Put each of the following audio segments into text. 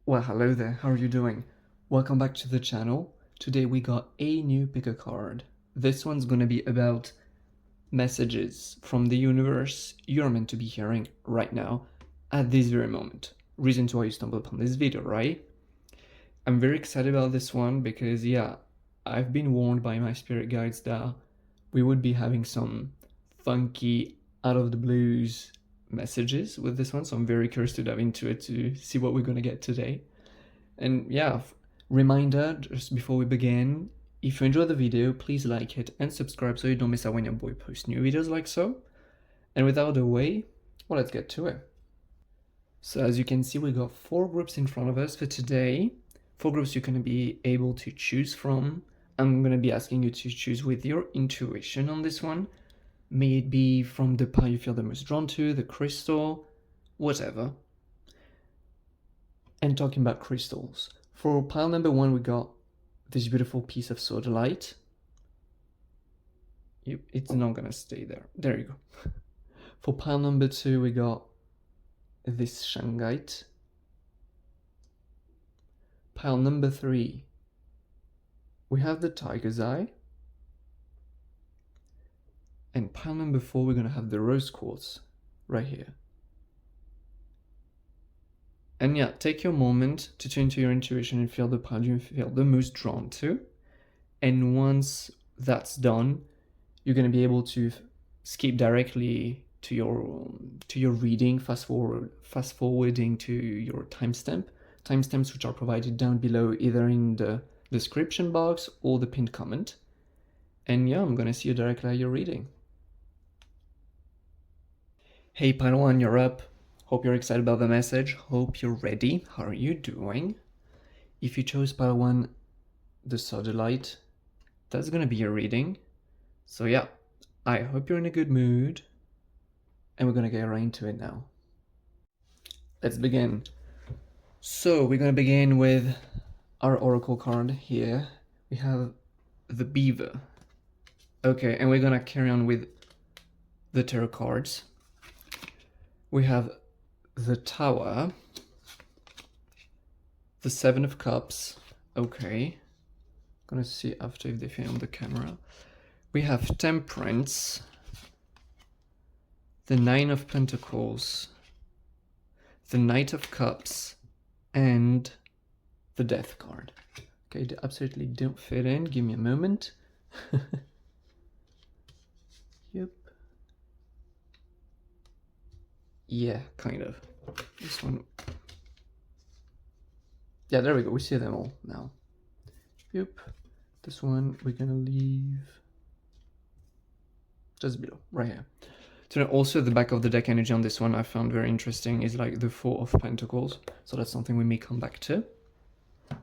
Well, hello there, how are you doing? Welcome back to the channel. Today we got a new picker card. This one's gonna be about messages from the universe you're meant to be hearing right now, at this very moment. Reason to why you stumbled upon this video, right? I'm very excited about this one because, yeah, I've been warned by my spirit guides that we would be having some funky, out of the blues messages with this one, so I'm very curious to dive into it to see what we're gonna get today. And yeah, reminder just before we begin, if you enjoyed the video, please like it and subscribe so you don't miss out when your boy posts new videos like so. And without the way, well, let's get to it. So as you can see, we got 4 groups in front of us for today. 4 groups you're going to be able to choose from. I'm going to be asking you to choose with your intuition on this one. May it be from the pile you feel the most drawn to, the crystal, whatever. And talking about crystals, for pile number 1 we got this beautiful piece of Sodalite. It's not gonna stay there. There you go. For pile number 2 we got this Shungite. Pile number 3 we have the Tiger's Eye. And pile number 4 we're gonna have the Rose Quartz right here. And yeah, take your moment to tune to your intuition and feel the pile you feel the most drawn to. And once that's done, you're going to be able to skip directly to your reading, fast forwarding to your timestamps which are provided down below, either in the description box or the pinned comment. And yeah, I'm going to see you directly at your reading. Hey pile 1, you're up. Hope you're excited about the message. Hope you're ready. How are you doing? If you chose pile 1, the Sodalite, that's gonna be your reading. So yeah, I hope you're in a good mood. And we're gonna get right into it now. Let's begin. So we're gonna begin with our oracle card here. We have the beaver. Okay, and we're gonna carry on with the tarot cards. We have the Tower, the 7 of Cups. Okay, gonna see after if they fit on the camera. We have Temperance, the 9 of Pentacles, the Knight of Cups, and the Death card. Okay, they absolutely don't fit in. Give me a moment. Yep. Yeah, kind of. This one. Yeah, there we go. We see them all now. Yep. This one we're gonna leave just below, right here. So also the back of the deck energy on this one I found very interesting is like the 4 of Pentacles. So that's something we may come back to. But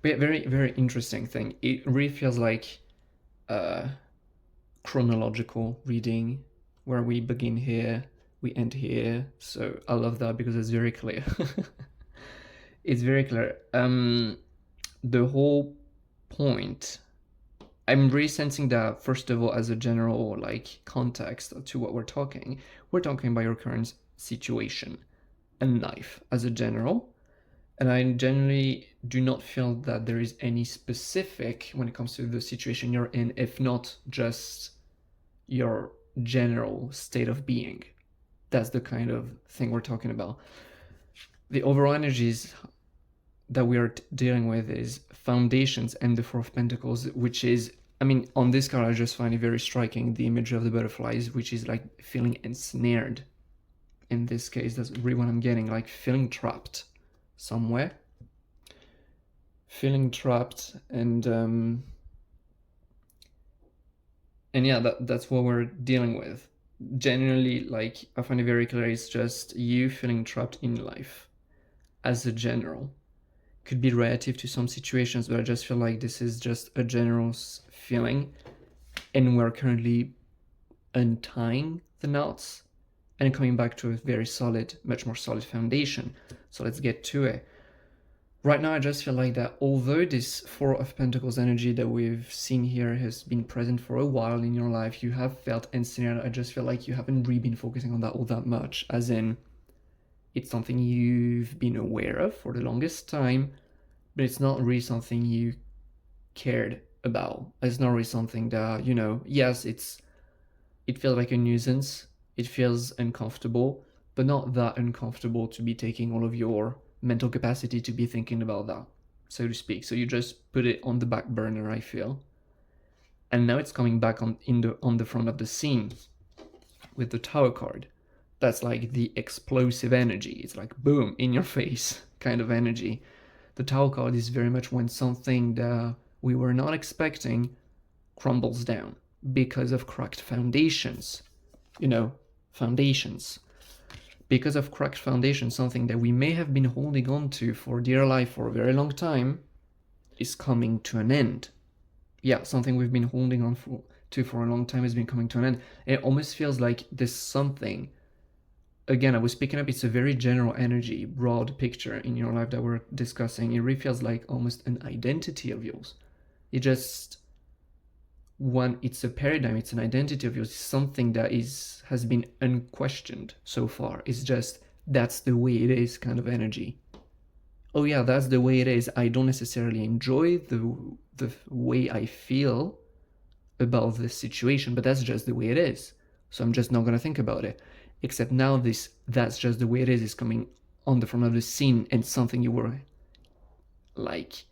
yeah, very, very interesting thing. It really feels like a chronological reading where we begin here, we end here. So I love that because it's very clear. It's very clear. The whole point, I'm really sensing that, first of all, as a general like context to what we're talking about your current situation and life as a general. And I generally do not feel that there is any specific when it comes to the situation you're in, if not just your general state of being. That's the kind of thing we're talking about. The overall energies that we are dealing with is foundations and the 4 of Pentacles, which is, I mean, on this card I just find it very striking, the image of the butterflies, which is like feeling ensnared. In this case, that's really what I'm getting, like feeling trapped somewhere. Feeling trapped, and yeah, that's what we're dealing with. Generally, like, I find it very clear, it's just you feeling trapped in life as a general. Could be relative to some situations, but I just feel like this is just a general feeling, and we're currently untying the knots and coming back to a very solid, much more solid foundation. So let's get to it. Right now, I just feel like that although this 4 of Pentacles energy that we've seen here has been present for a while in your life, you have felt ensnared. I just feel like you haven't really been focusing on that all that much, as in It's something you've been aware of for the longest time, but it's not really something you cared about. It's not really something that, yes, it feels like a nuisance. It feels uncomfortable, but not that uncomfortable to be taking all of your mental capacity to be thinking about that, so to speak. So you just put it on the back burner, I feel. And now it's coming back on the front of the scene with the Tower card. That's like the explosive energy. It's like boom, in your face kind of energy. The Tower card is very much when something that we were not expecting crumbles down because of cracked foundations. Foundations. Because of cracked foundations, something that we may have been holding on to for dear life for a very long time is coming to an end. Yeah, something we've been holding on to for a long time has been coming to an end. It almost feels like there's something. Again, I was picking up, it's a very general energy, broad picture in your life that we're discussing. It really feels like almost an identity of yours. It just, it's a paradigm, it's an identity of yours, it's something that has been unquestioned so far. It's just, that's the way it is kind of energy. Oh yeah, that's the way it is. I don't necessarily enjoy the way I feel about this situation, but that's just the way it is. So I'm just not gonna think about it. Except now that's just the way it is coming on the front of the scene, and something you were like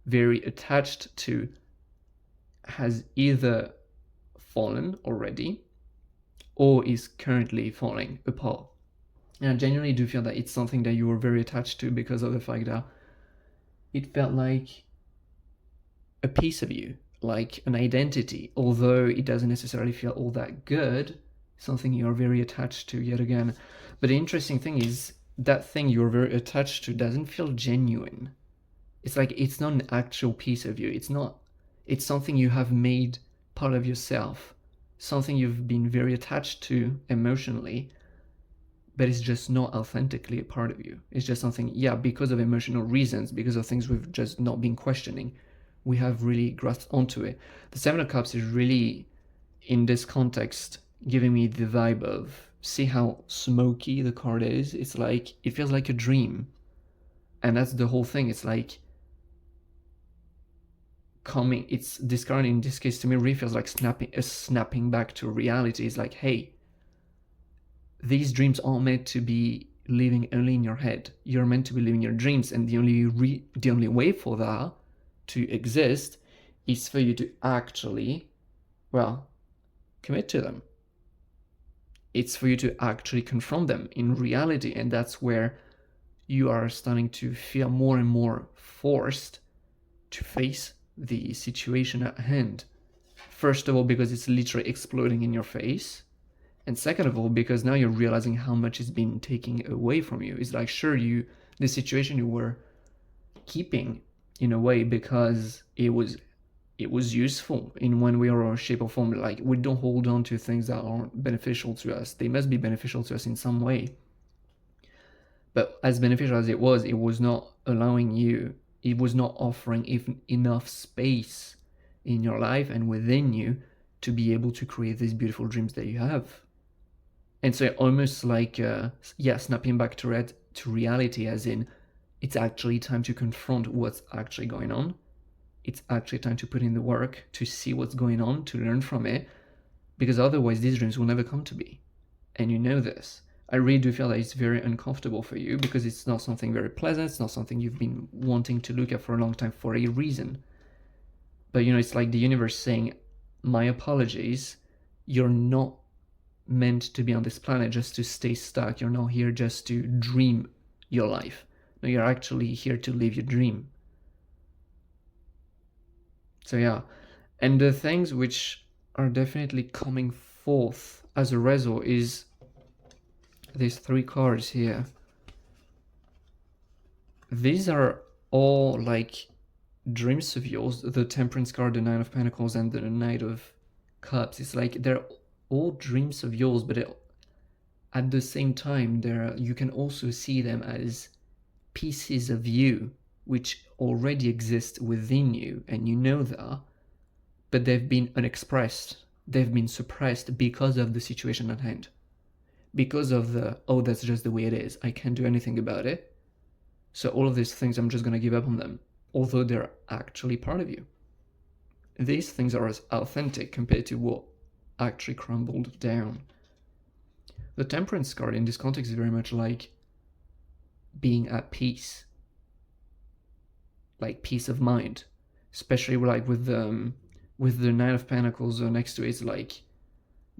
very attached to has either fallen already or is currently falling apart. And I genuinely do feel that it's something that you were very attached to because of the fact that it felt like a piece of you, like an identity, although it doesn't necessarily feel all that good, something you're very attached to yet again. But the interesting thing is that thing you're very attached to doesn't feel genuine. It's like it's not an actual piece of you. It's something you have made part of yourself, something you've been very attached to emotionally, but it's just not authentically a part of you. It's just something, yeah, because of emotional reasons, because of things we've just not been questioning, we have really grasped onto it. The Seven of Cups is really, in this context, giving me the vibe of, see how smoky the card is? It's like, it feels like a dream. And that's the whole thing. It's like this card in this case to me really feels like snapping back to reality. It's like, hey, these dreams aren't meant to be living only in your head. You're meant to be living your dreams, and the only way for that to exist is for you to actually, commit to them. It's for you to actually confront them in reality, and that's where you are starting to feel more and more forced to face the situation at hand. First of all, because it's literally exploding in your face. And second of all, because now you're realizing how much is being taken away from you. It's like, sure, the situation you were keeping in a way because it was useful in one way or shape or form. Like, we don't hold on to things that aren't beneficial to us. They must be beneficial to us in some way. But as beneficial as it was not allowing you, it was not offering even enough space in your life and within you to be able to create these beautiful dreams that you have. And so almost like, snapping back to reality, as in, it's actually time to confront what's actually going on. It's actually time to put in the work to see what's going on, to learn from it, because otherwise these dreams will never come to be. And you know this. I really do feel that it's very uncomfortable for you because it's not something very pleasant. It's not something you've been wanting to look at for a long time for a reason. But it's like the universe saying, my apologies, you're not meant to be on this planet just to stay stuck. You're not here just to dream your life. No, you're actually here to live your dream. So yeah, and the things which are definitely coming forth as a result is these three cards here. These are all like dreams of yours. The Temperance card, the Nine of Pentacles, and the Knight of Cups. It's like they're all dreams of yours, but at the same time, you can also see them as pieces of you which already exist within you, and you know that, but they've been unexpressed. They've been suppressed because of the situation at hand. because of the, oh, that's just the way it is, I can't do anything about it. So all of these things, I'm just going to give up on them, although they're actually part of you. These things are as authentic compared to what actually crumbled down. The Temperance card in this context is very much like being at peace, like peace of mind, especially like with the Knight of Pentacles next to it. It's like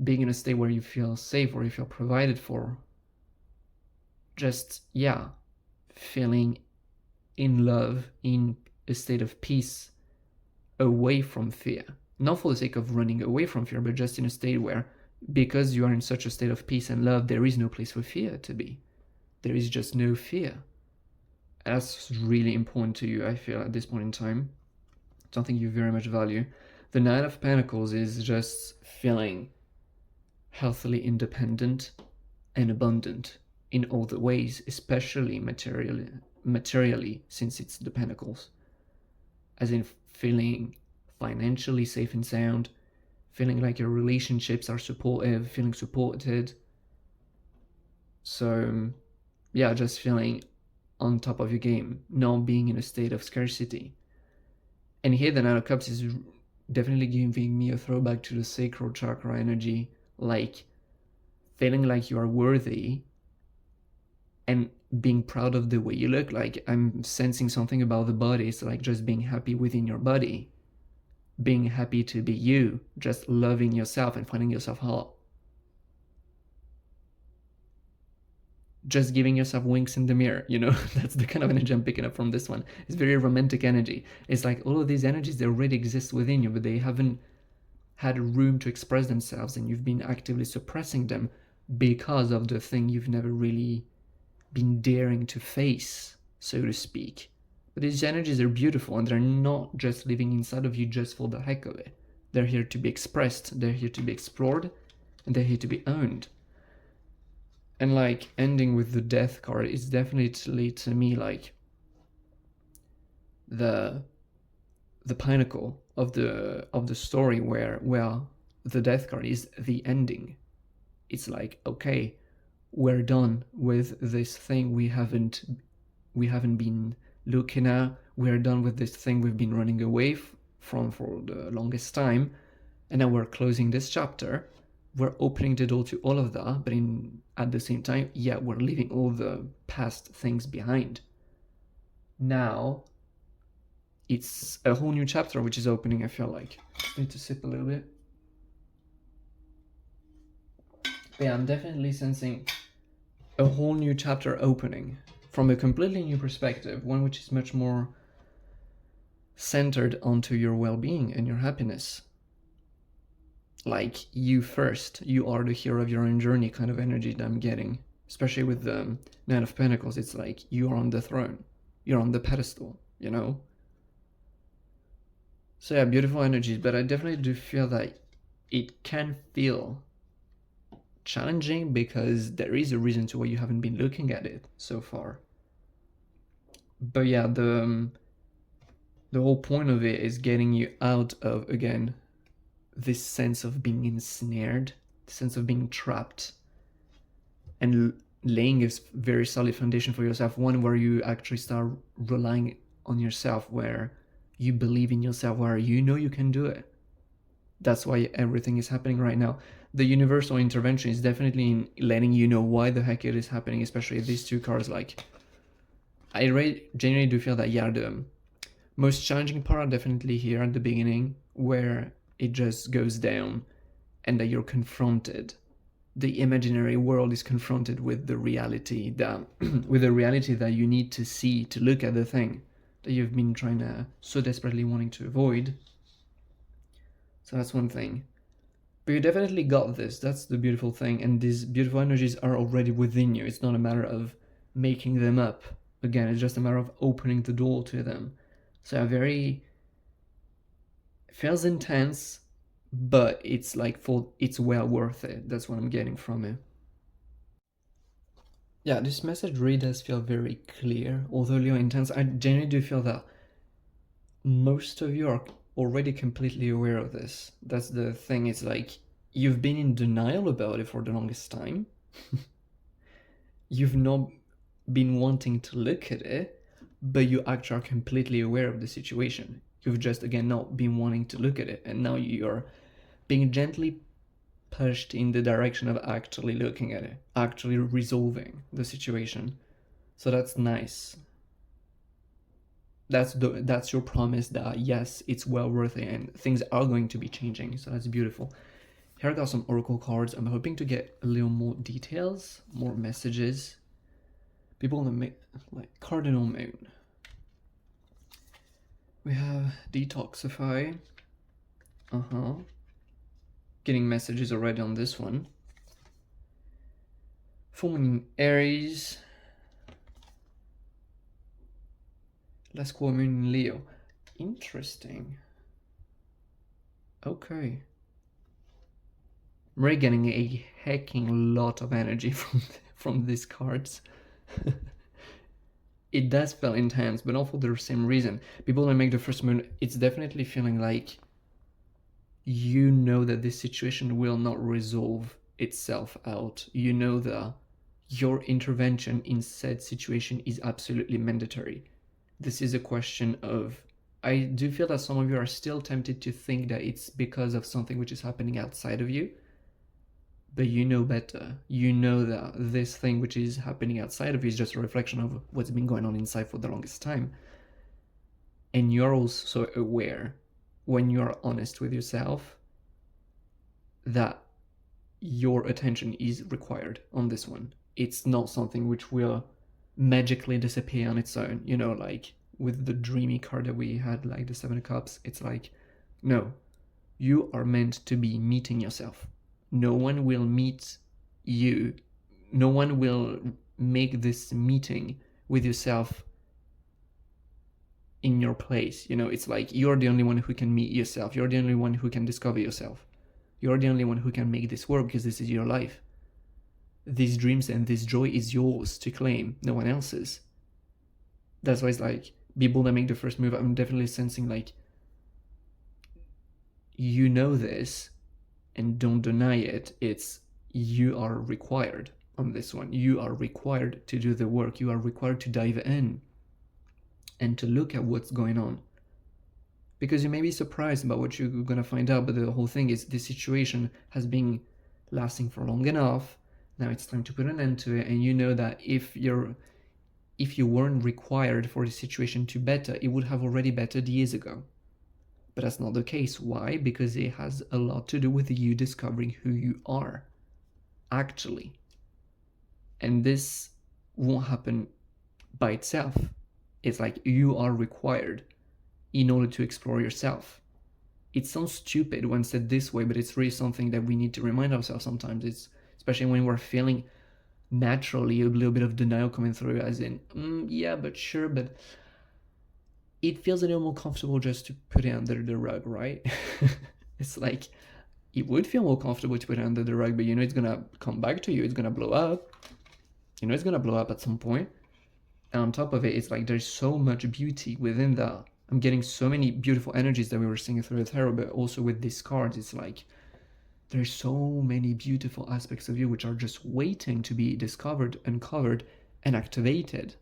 being in a state where you feel safe, where you feel provided for. Just, yeah, feeling in love, in a state of peace, away from fear. Not for the sake of running away from fear, but just in a state where, because you are in such a state of peace and love, there is no place for fear to be. There is just no fear. And that's really important to you, I feel, at this point in time. Something you very much value. The Knight of Pentacles is just feeling healthily independent and abundant in all the ways, especially materially, since it's the Pentacles. As in feeling financially safe and sound, feeling like your relationships are supportive, feeling supported. So, yeah, just feeling on top of your game, not being in a state of scarcity. And here the Knight of Cups is definitely giving me a throwback to the sacral chakra energy, like feeling like you are worthy and being proud of the way you look. Like I'm sensing something about the body. It's like just being happy within your body, being happy to be you, just loving yourself and finding yourself hot. Just giving yourself winks in the mirror, you know. That's the kind of energy I'm picking up from this one. It's very romantic energy. It's like all of these energies, they already exist within you, but they haven't had room to express themselves, and you've been actively suppressing them because of the thing you've never really been daring to face, so to speak. But these energies are beautiful, and they're not just living inside of you just for the heck of it. They're here to be expressed, they're here to be explored, and they're here to be owned. And like ending with the Death card is definitely to me like the pinnacle of the story, where the Death card is the ending. It's like, okay, we're done with this thing we haven't been looking at. We're done with this thing we've been running away from for the longest time, and now we're closing this chapter. We're opening the door to all of that, but at the same time, yeah, we're leaving all the past things behind. Now, it's a whole new chapter which is opening, I feel like. I need to sip a little bit. But yeah, I'm definitely sensing a whole new chapter opening from a completely new perspective, one which is much more centered onto your well-being and your happiness. Like, you first, you are the hero of your own journey kind of energy that I'm getting. Especially with the Knight of Pentacles, it's like you are on the throne, you're on the pedestal, you know? So yeah, beautiful energies, but I definitely do feel that it can feel challenging because there is a reason to why you haven't been looking at it so far. But yeah, the whole point of it is getting you out of, again, this sense of being ensnared, the sense of being trapped, and laying a very solid foundation for yourself, one where you actually start relying on yourself, where you believe in yourself, where you know you can do it. That's why everything is happening right now. The universal intervention is definitely in letting you know why the heck it is happening, especially these two cards. Like, I genuinely do feel that, yeah, the most challenging part are definitely here at the beginning, where it just goes down and that you're confronted. The imaginary world is confronted with the reality that that you need to see to look at the thing that you've been trying to so desperately wanting to avoid. So that's one thing. But you definitely got this. That's the beautiful thing. And these beautiful energies are already within you. It's not a matter of making them up. Again, it's just a matter of opening the door to them. So very feels intense, but it's like it's well worth it. That's what I'm getting from it. Yeah, this message really does feel very clear, although a little intense. I genuinely do feel that most of you are already completely aware of this. That's the thing. It's like you've been in denial about it for the longest time. You've not been wanting to look at it, but you actually are completely aware of the situation. You've just, again, not been wanting to look at it, and now you're being gently pushed in the direction of actually looking at it, actually resolving the situation. So that's nice. That's your promise that yes, it's well worth it and things are going to be changing. So that's beautiful. Here I got some oracle cards. I'm hoping to get a little more details, more messages. People on the like cardinal moon. We have detoxify. Getting messages already on this one. Full moon in Aries. Last quarter moon in Leo. Interesting. Okay. We're getting a hecking lot of energy from these cards. It does feel intense, but not for the same reason. People that make the first moon, it's definitely feeling like you know that this situation will not resolve itself out. You know that your intervention in said situation is absolutely mandatory. This is a question of, I do feel that some of you are still tempted to think that it's because of something which is happening outside of you, but you know better. You know that this thing which is happening outside of you is just a reflection of what's been going on inside for the longest time. And you're also aware, when you're honest with yourself, that your attention is required on this one. It's not something which will magically disappear on its own, you know, like with the dreamy card that we had, like the Seven of Cups. It's like, no, you are meant to be meeting yourself. No one will meet you. No one will make this meeting with yourself in your place. You know, it's like you're the only one who can meet yourself. You're the only one who can discover yourself. You're the only one who can make this work because this is your life. These dreams and this joy is yours to claim, no one else's. That's why it's like, people that make the first move, I'm definitely sensing like, you know this, and don't deny it. It's, you are required on this one. You are required to do the work. You are required to dive in and to look at what's going on. Because you may be surprised about what you're going to find out, but the whole thing is this situation has been lasting for long enough. Now it's time to put an end to it, and you know that if you weren't required for the situation to better, it would have already bettered years ago. But that's not the case. Why? Because it has a lot to do with you discovering who you are, actually. And this won't happen by itself. It's like you are required in order to explore yourself. It sounds stupid when said this way, but it's really something that we need to remind ourselves sometimes. It's especially when we're feeling naturally a little bit of denial coming through, as in, yeah, but sure, but it feels a little more comfortable just to put it under the rug, right? It's like, it would feel more comfortable to put it under the rug, but you know it's gonna come back to you, it's gonna blow up. You know it's gonna blow up at some point. And on top of it, it's like there's so much beauty within that. I'm getting so many beautiful energies that we were seeing through the tarot, but also with these cards, it's like there's so many beautiful aspects of you which are just waiting to be discovered, uncovered, and activated.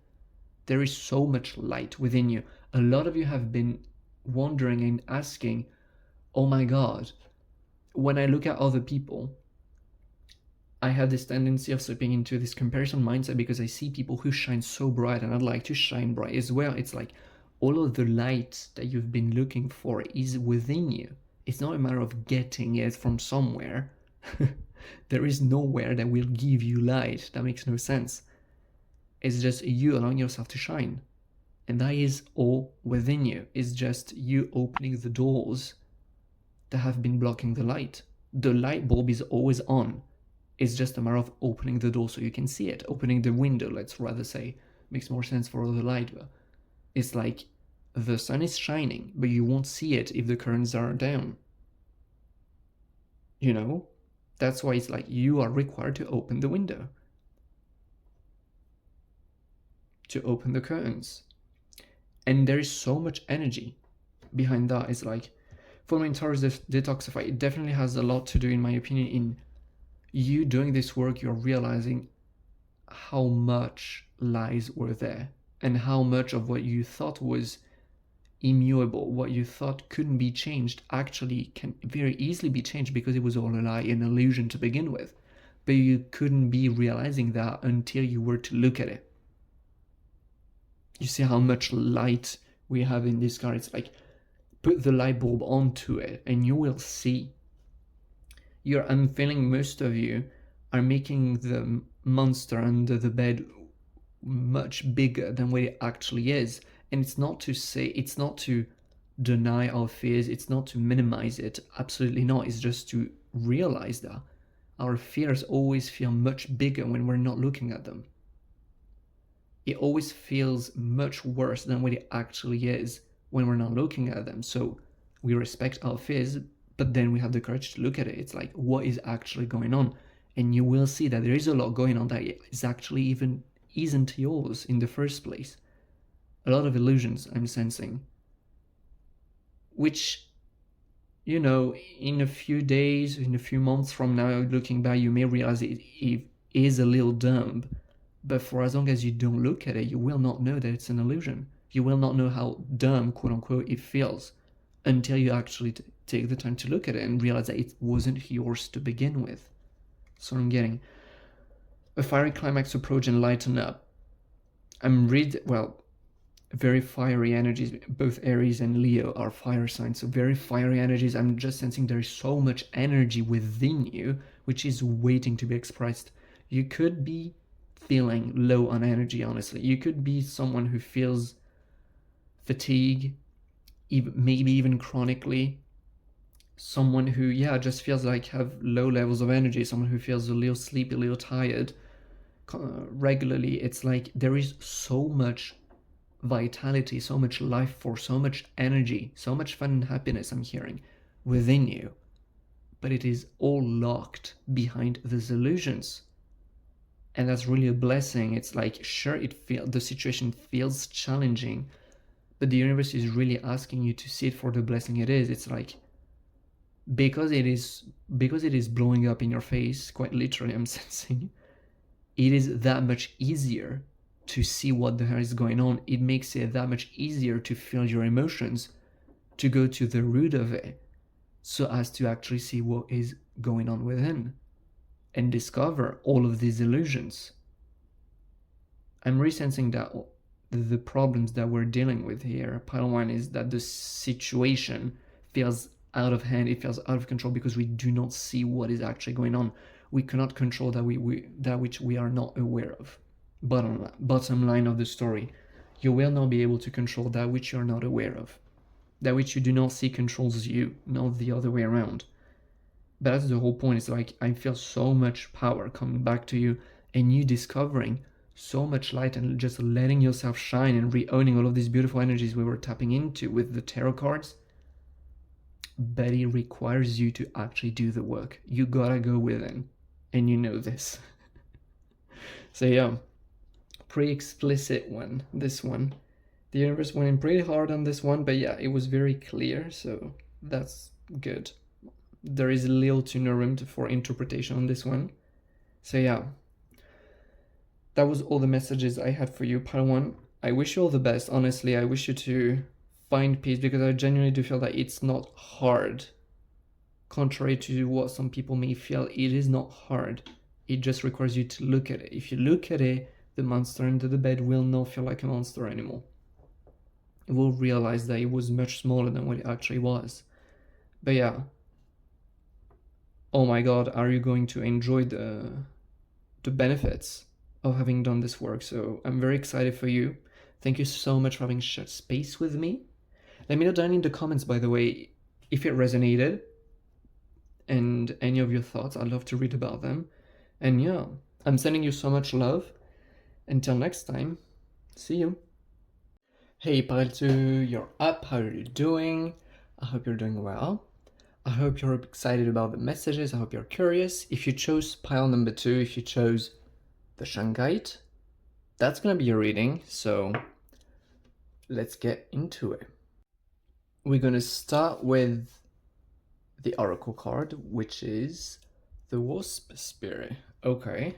There is so much light within you. A lot of you have been wondering and asking, oh my God, when I look at other people, I have this tendency of slipping into this comparison mindset because I see people who shine so bright and I'd like to shine bright as well. It's like all of the light that you've been looking for is within you. It's not a matter of getting it from somewhere. There is nowhere that will give you light. That makes no sense. It's just you allowing yourself to shine. And that is all within you. It's just you opening the doors that have been blocking the light. The light bulb is always on. It's just a matter of opening the door so you can see it. Opening the window, let's rather say. Makes more sense for all the light. But it's like the sun is shining, but you won't see it if the curtains are down. You know? That's why it's like you are required to open the window. To open the curtains. And there is so much energy behind that. It's like, for me, Taurus Detoxify, it definitely has a lot to do, in my opinion, in You doing this work, you're realizing how much lies were there and how much of what you thought was immutable, what you thought couldn't be changed, actually can very easily be changed because it was all a lie, an illusion to begin with. But you couldn't be realizing that until you were to look at it. You see how much light we have in this car. It's like, put the light bulb onto it and you will see. I'm feeling most of you are making the monster under the bed much bigger than what it actually is. And it's not to deny our fears, it's not to minimize it, absolutely not. It's just to realize that our fears always feel much bigger when we're not looking at them. It always feels much worse than what it actually is when we're not looking at them. So we respect our fears, but then we have the courage to look at it. It's like, what is actually going on? And you will see that there is a lot going on that is actually even isn't yours in the first place. A lot of illusions I'm sensing, which, you know, in a few days, in a few months from now, looking back, you may realize it is a little dumb. But for as long as you don't look at it, you will not know that it's an illusion. You will not know how dumb, quote unquote, it feels until you actually take the time to look at it and realize that it wasn't yours to begin with. So I'm getting a fiery climax approach and lighten up. Very fiery energies. Both Aries and Leo are fire signs, so very fiery energies. I'm just sensing there is so much energy within you which is waiting to be expressed. You could be feeling low on energy, honestly. You could be someone who feels fatigue, maybe even chronically. Someone who, just feels like have low levels of energy. Someone who feels a little sleepy, a little tired regularly. It's like there is so much vitality, so much life force, so much energy, so much fun and happiness I'm hearing within you. But it is all locked behind these illusions. And that's really a blessing. It's like, sure, the situation feels challenging, but the universe is really asking you to see it for the blessing it is. It's like, because it is blowing up in your face, quite literally, I'm sensing, it is that much easier to see what the hell is going on. It makes it that much easier to feel your emotions, to go to the root of it, so as to actually see what is going on within and discover all of these illusions. I'm resensing that the problems that we're dealing with here, pile 1, is that the situation feels out of hand, it feels out of control because we do not see what is actually going on. We cannot control that which we are not aware of. Bottom line of the story, you will not be able to control that which you are not aware of. That which you do not see controls you, not the other way around. But that's the whole point. It's like, I feel so much power coming back to you and you discovering so much light and just letting yourself shine and re-owning all of these beautiful energies we were tapping into with the tarot cards. But it requires you to actually do the work. You gotta go within, and you know this. So pretty explicit one, this one. The universe went in pretty hard on this one, but it was very clear, so that's good. There is little to no room for interpretation on this one. So that was all the messages I had for you, pile 1. I wish you all the best. Honestly, I wish you to find peace, because I genuinely do feel that it's not hard. Contrary to what some people may feel, it is not hard. It just requires you to look at it. If you look at it, the monster under the bed will not feel like a monster anymore. It will realize that it was much smaller than what it actually was. But oh my god, are you going to enjoy the benefits of having done this work? So I'm very excited for you. Thank you so much for having shared space with me. Let me know down in the comments, by the way, if it resonated and any of your thoughts. I'd love to read about them. And I'm sending you so much love. Until next time, see you. Hey pile 2, you're up. How are you doing? I hope you're doing well. I hope you're excited about the messages. I hope you're curious. If you chose pile number 2, if you chose the Shungite, that's gonna be your reading. So let's get into it. We're gonna start with the Oracle card, which is The Wasp Spirit. Okay.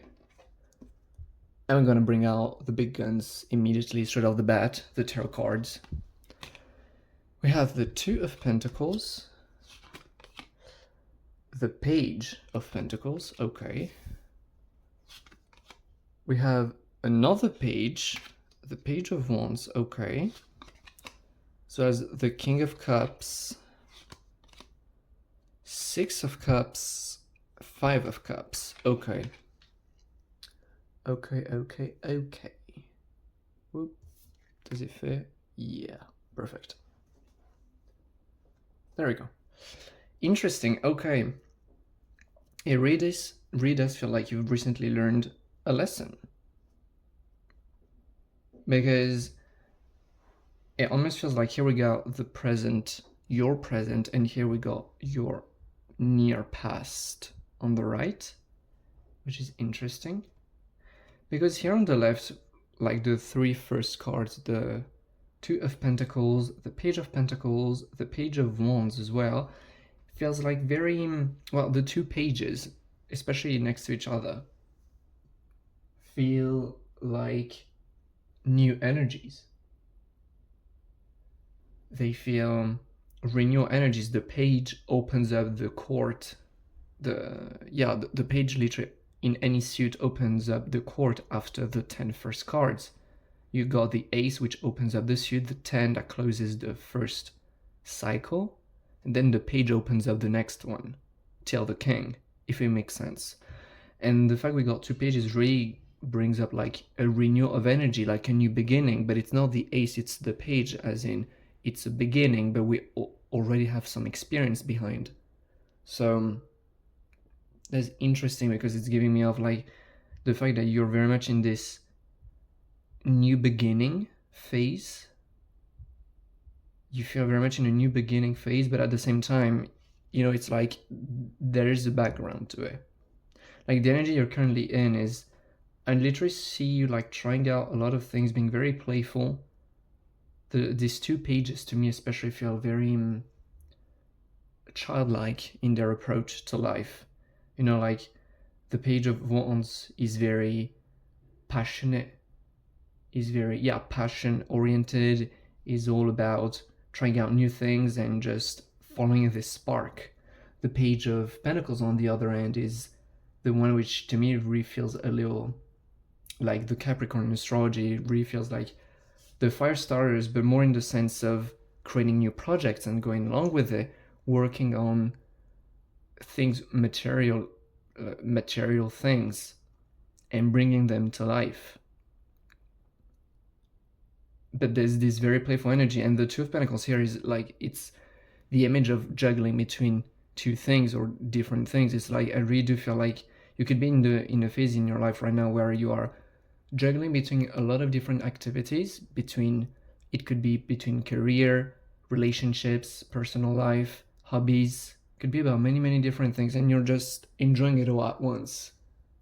I'm gonna bring out the big guns immediately, straight off the bat, the tarot cards. We have the Two of Pentacles, the Page of Pentacles, okay. We have another page, the Page of Wands, okay. So as the King of Cups, Six of Cups, Five of Cups, okay. Okay. Whoop. Does it fit? Yeah, perfect. There we go. Interesting, okay. It really does feel like you've recently learned a lesson. Because it almost feels like here we got the present, your present, and here we got your near past on the right, which is interesting. Because here on the left, like the three first cards, the Two of Pentacles, the Page of Pentacles, the Page of Wands as well, feels like very, well, the two pages, especially next to each other, feel like new energies. They feel renewal energies. The page opens up the court. The page literally in any suit opens up the court after the 10 first cards. You got the ace, which opens up the suit, the 10 that closes the first cycle, and then the page opens up the next one till the king, if it makes sense. And the fact we got two pages really brings up like a renewal of energy, like a new beginning, but it's not the ace, it's the page, as in it's a beginning, but we already have some experience behind. So that's interesting because it's giving me off like the fact that you're very much in this new beginning phase. You feel very much in a new beginning phase, but at the same time, you know, it's like there is a background to it. Like the energy you're currently in is, I literally see you like trying out a lot of things, being very playful. These two pages to me especially feel very childlike in their approach to life. You know, like the Page of Wands is very passionate, is very, passion oriented, is all about trying out new things and just following this spark. The Page of Pentacles on the other end is the one which to me really feels a little like the Capricorn astrology, really feels like the fire starters, but more in the sense of creating new projects and going along with it, working on things, material things, and bringing them to life. But there's this very playful energy, and the Two of Pentacles here is like, it's the image of juggling between two things or different things. It's like, I really do feel like you could be in a phase in your life right now where you are juggling between a lot of different activities, it could be between career, relationships, personal life, hobbies, could be about many different things, and you're just enjoying it all at once,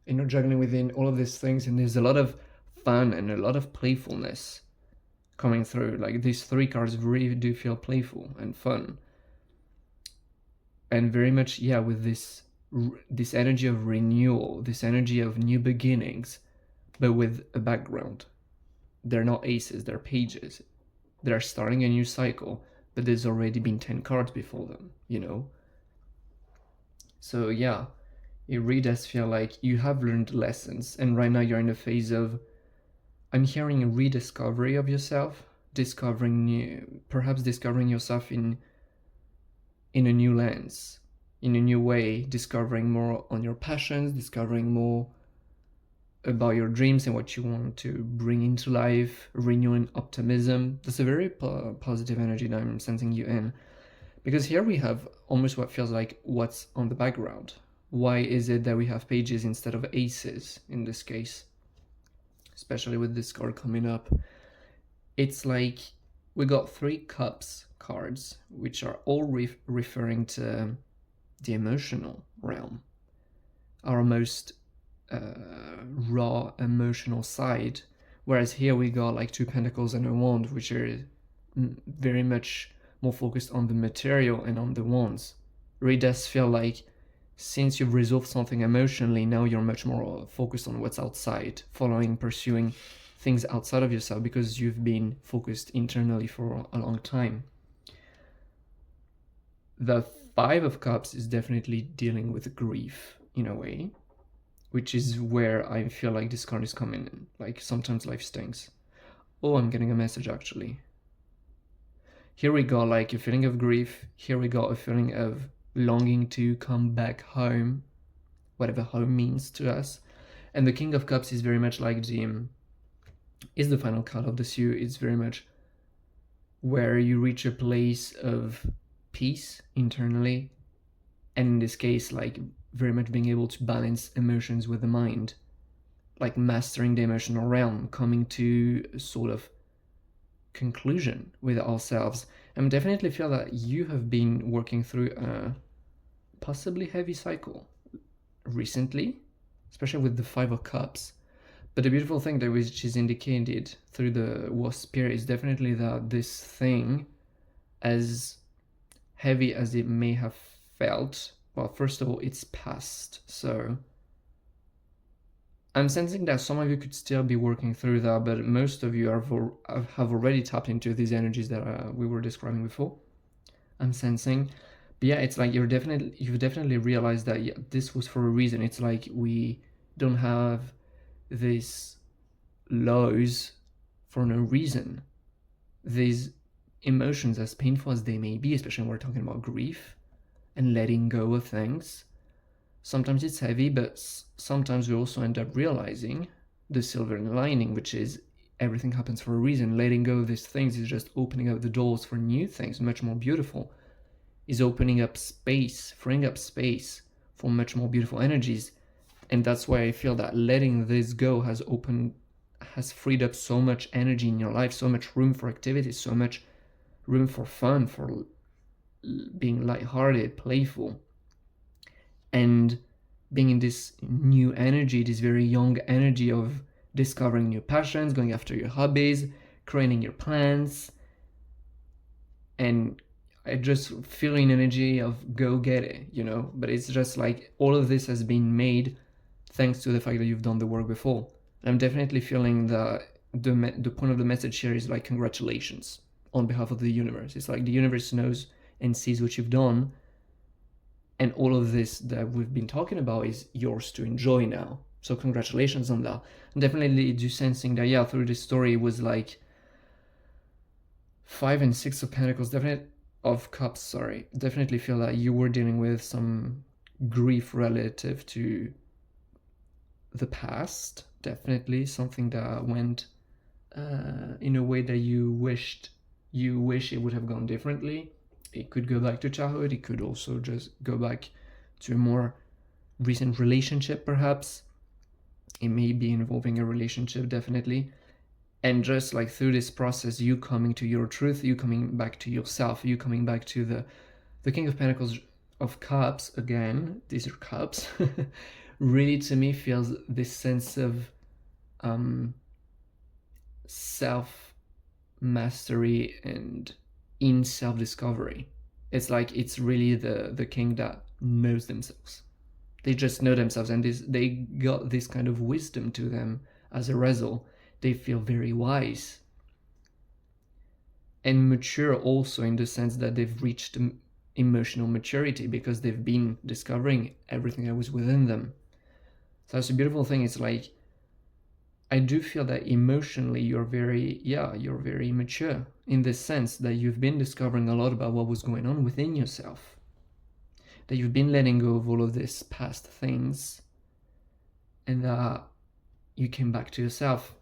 and you're juggling within all of these things, and there's a lot of fun and a lot of playfulness coming through. Like these three cards really do feel playful and fun, and very much with this energy of renewal, this energy of new beginnings, but with a background. They're not aces, they're pages. They're starting a new cycle, but there's already been 10 cards before them, you know? So it really does feel like you have learned lessons, and right now you're in a phase of, I'm hearing a rediscovery of yourself, perhaps discovering yourself in a new lens, in a new way, discovering more on your passions, discovering more about your dreams and what you want to bring into life, renewing optimism. That's a very positive energy that I'm sensing you in. Because here we have almost what feels like what's on the background. Why is it that we have pages instead of aces in this case? Especially with this card coming up. It's like we got 3 cups cards, which are all referring to the emotional realm. Our most raw emotional side, whereas here we got like 2 pentacles and a wand, which are very much more focused on the material and on the wands. Really does feel like since you've resolved something emotionally, now you're much more focused on what's outside, following, pursuing things outside of yourself because you've been focused internally for a long time. The Five of Cups is definitely dealing with grief in a way, which is where I feel like this card is coming in. Like sometimes life stinks. Oh, I'm getting a message actually. Here we go, like a feeling of grief. Here we go, a feeling of longing to come back home, whatever home means to us. And the King of Cups is very much like is the final card of the suit. It's very much where you reach a place of peace internally, and in this case, like very much being able to balance emotions with the mind, like mastering the emotional realm, coming to a sort of conclusion with ourselves. And definitely feel that you have been working through a possibly heavy cycle recently, especially with the Five of Cups. But the beautiful thing that which is indicated through the Wasp Spirit is definitely that this thing, as heavy as it may have felt, well, first of all, it's past. So I'm sensing that some of you could still be working through that, but most of you have already tapped into these energies that we were describing before. I'm sensing. But yeah, it's like you've definitely realized that, yeah, this was for a reason. It's like we don't have these lows for no reason. These emotions, as painful as they may be, especially when we're talking about grief and letting go of things, sometimes it's heavy, but sometimes we also end up realizing the silver lining, which is everything happens for a reason. Letting go of these things is just opening up the doors for new things, much more beautiful. Is opening up space, freeing up space for much more beautiful energies. And that's why I feel that letting this go has freed up so much energy in your life, so much room for activity, so much room for fun, for being lighthearted, playful, and being in this new energy, this very young energy of discovering new passions, going after your hobbies, creating your plans, and I just feeling energy of go get it, you know. But it's just like all of this has been made thanks to the fact that you've done the work before. And I'm definitely feeling that the point of the message here is like congratulations on behalf of the universe. It's like the universe knows and sees what you've done, and all of this that we've been talking about is yours to enjoy now. So congratulations on that. And definitely do sensing that, yeah, through this story it was like 5 and 6 of Pentacles, definitely feel that you were dealing with some grief relative to the past. Definitely something that went in a way that you wish it would have gone differently. It could go back to childhood. It could also just go back to a more recent relationship, perhaps. It may be involving a relationship, definitely. And just like through this process, you coming to your truth, you coming back to yourself, you coming back to the King of Pentacles of Cups, again, these are cups, really to me feels this sense of self-mastery and in self-discovery. It's like it's really the king that knows themselves. They just know themselves, and they got this kind of wisdom to them as a result. They feel very wise and mature also, in the sense that they've reached emotional maturity because they've been discovering everything that was within them. So that's a beautiful thing. It's like I do feel that emotionally you're very mature, in the sense that you've been discovering a lot about what was going on within yourself, that you've been letting go of all of these past things, and that you came back to yourself.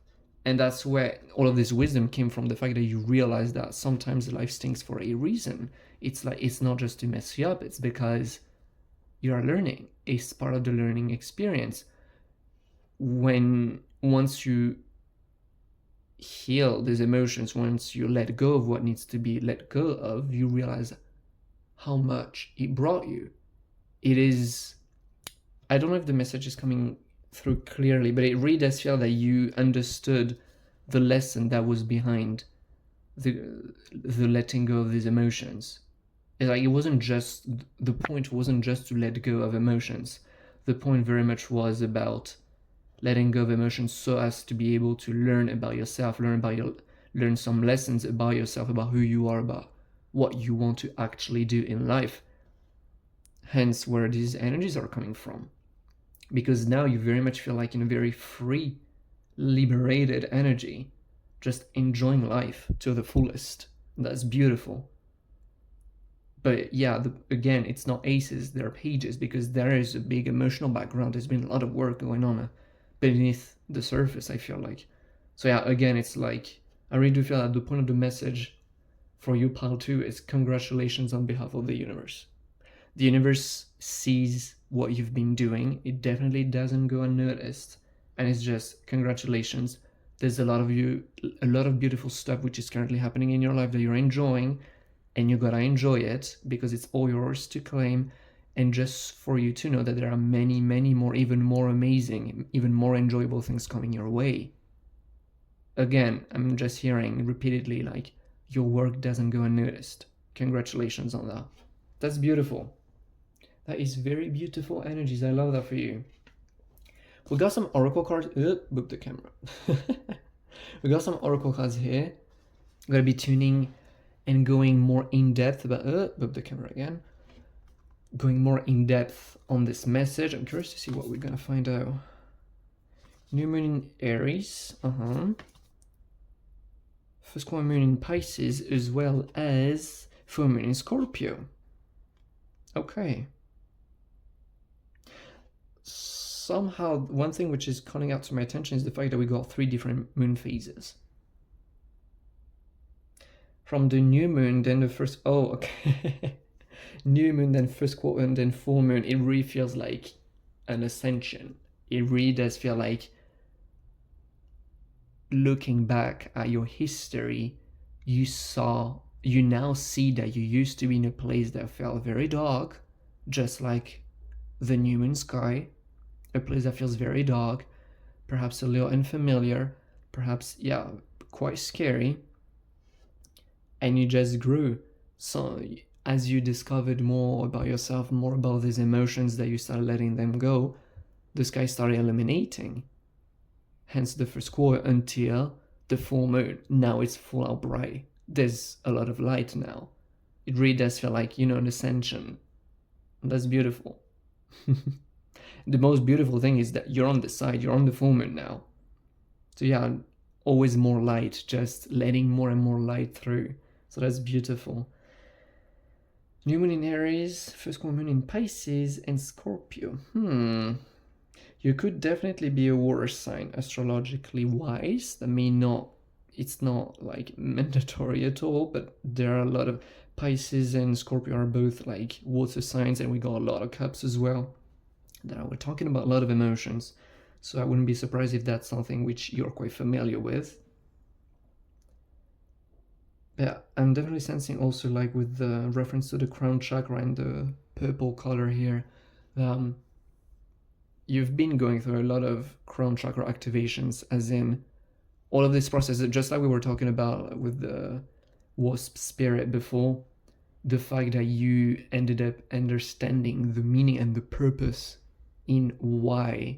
And that's where all of this wisdom came from, the fact that you realize that sometimes life stinks for a reason. It's like, it's not just to mess you up, it's because you are learning. It's part of the learning experience. Once you heal these emotions, once you let go of what needs to be let go of, you realize how much it brought you. It is, I don't know if the message is coming through clearly, but it really does feel that you understood the lesson that was behind the letting go of these emotions. It's like it wasn't just, the point wasn't just to let go of emotions. The point very much was about letting go of emotions so as to be able to learn about yourself, learn some lessons about yourself, about who you are, about what you want to actually do in life. Hence where these energies are coming from. Because now you very much feel like in a very free, liberated energy, just enjoying life to the fullest. That's beautiful. But yeah, again, it's not aces, they're pages, because there is a big emotional background. There's been a lot of work going on beneath the surface, I feel like. So yeah, again, it's like, I really do feel that the point of the message for you, pile 2, is congratulations on behalf of the universe. The universe sees what you've been doing. It definitely doesn't go unnoticed. And it's just congratulations. There's a lot of beautiful stuff which is currently happening in your life that you're enjoying, and you gotta enjoy it because it's all yours to claim. And just for you to know that there are many, many more, even more amazing, even more enjoyable things coming your way. Again, I'm just hearing repeatedly like, your work doesn't go unnoticed. Congratulations on that. That's beautiful. That is very beautiful energies. I love that for you. We got some oracle cards. Book the camera. We got some oracle cards here. I'm gonna be tuning and going more in depth about. Book the camera again. Going more in depth on this message. I'm curious to see what we're gonna find out. New moon in Aries. First quarter moon in Pisces, as well as full moon in Scorpio. Okay. Somehow, one thing which is calling out to my attention is the fact that we got 3 different moon phases. From the new moon, then the first, oh, okay. New moon, then first quarter, and then full moon. It really feels like an ascension. It really does feel like, looking back at your history, you now see that you used to be in a place that felt very dark, just like the new moon sky. A place that feels very dark, perhaps a little unfamiliar, perhaps, yeah, quite scary. And you just grew. So as you discovered more about yourself, more about these emotions, that you started letting them go, the sky started illuminating. Hence the first quarter until the full moon. Now it's full out bright. There's a lot of light now. It really does feel like, an ascension. That's beautiful. The most beautiful thing is that you're on the side, you're on the full moon now. So yeah, always more light, just letting more and more light through. So that's beautiful. New moon in Aries, first quarter moon in Pisces and Scorpio. You could definitely be a water sign, astrologically wise. That may not, it's not like mandatory at all, but there are a lot of Pisces and Scorpio are both like water signs, and we got a lot of cups as well. That we're talking about a lot of emotions, so I wouldn't be surprised if that's something which you're quite familiar with. Yeah, I'm definitely sensing also, like with the reference to the crown chakra and the purple color here, you've been going through a lot of crown chakra activations, as in all of this process, just like we were talking about with the wasp spirit before, the fact that you ended up understanding the meaning and the purpose in why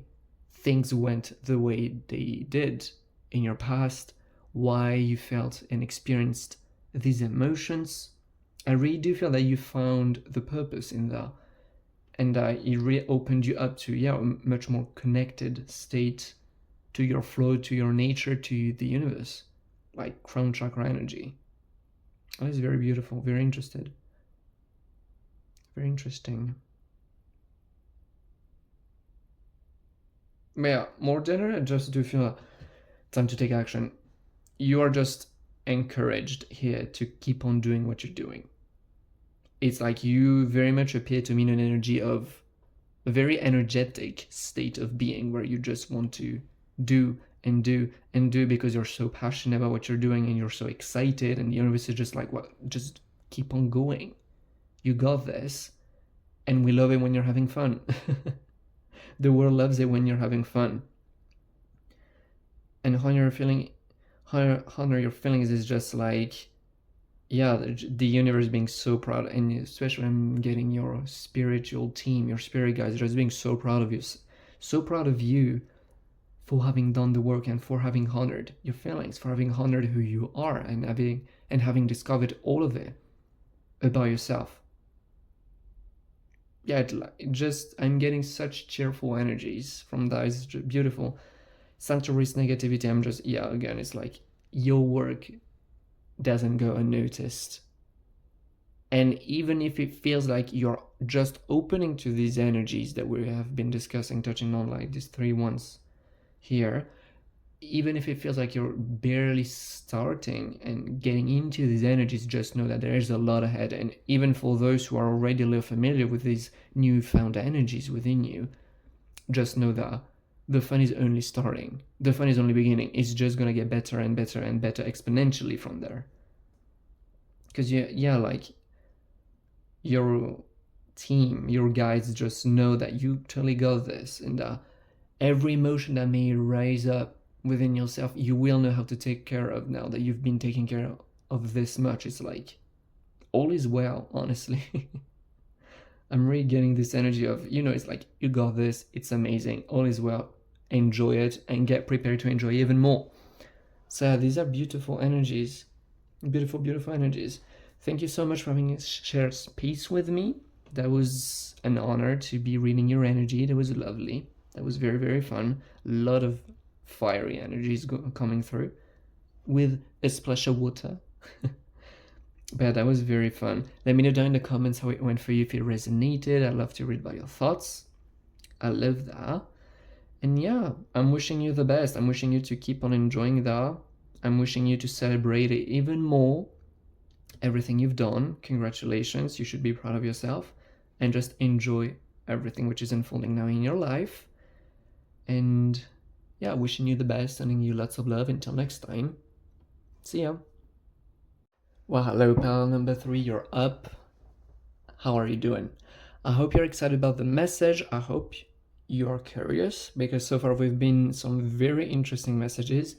things went the way they did in your past, why you felt and experienced these emotions. I really do feel that you found the purpose in that, and it really opened you up to a much more connected state to your flow, to your nature, to the universe, like crown chakra energy. That is very beautiful, very interesting. But yeah, more general, I just do feel time to take action. You are just encouraged here to keep on doing what you're doing. It's like you very much appear to me in an energy of a very energetic state of being, where you just want to do and do and do because you're so passionate about what you're doing and you're so excited, and the universe is just like, well, just keep on going. You got this. And we love it when you're having fun. The world loves it when you're having fun. And how your feelings is just like, yeah, the universe being so proud, and especially when getting your spiritual team, your spirit guys, just being so proud of you, so proud of you for having done the work and for having honored your feelings, for having honored who you are, and having discovered all of it about yourself. Yeah, it just I'm getting such cheerful energies from that. It's beautiful. Sanctuary's negativity. I'm just yeah. Again, it's like your work doesn't go unnoticed. And even if it feels like you're just opening to these energies that we have been discussing, touching on, like these three ones here, even if it feels like you're barely starting and getting into these energies, just know that there is a lot ahead. And even for those who are already a little familiar with these newfound energies within you, just know that the fun is only starting. The fun is only beginning. It's just gonna get better and better and better exponentially from there. Because yeah, like your team, your guides just know that you totally got this, and every emotion that may rise up within yourself, you will know how to take care of now that you've been taking care of this much. It's like all is well, honestly. I'm really getting this energy of, it's like you got this, it's amazing, all is well, enjoy it, and get prepared to enjoy even more. So these are beautiful energies, beautiful, beautiful energies. Thank you so much for having shared space with me. That was an honor to be reading your energy. That was lovely. That was very, very fun. A lot of fiery energies coming through with a splash of water. But that was very fun. Let me know down in the comments how it went for you, if it resonated. I'd love to read about your thoughts. I love that. And yeah, I'm wishing you the best. I'm wishing you to keep on enjoying that. I'm wishing you to celebrate it even more. Everything you've done, congratulations. You should be proud of yourself and just enjoy everything which is unfolding now in your life. And yeah, wishing you the best, sending you lots of love. Until next time, see ya. Well, hello, pal number 3, you're up. How are you doing? I hope you're excited about the message. I hope you are curious, because so far we've been some very interesting messages.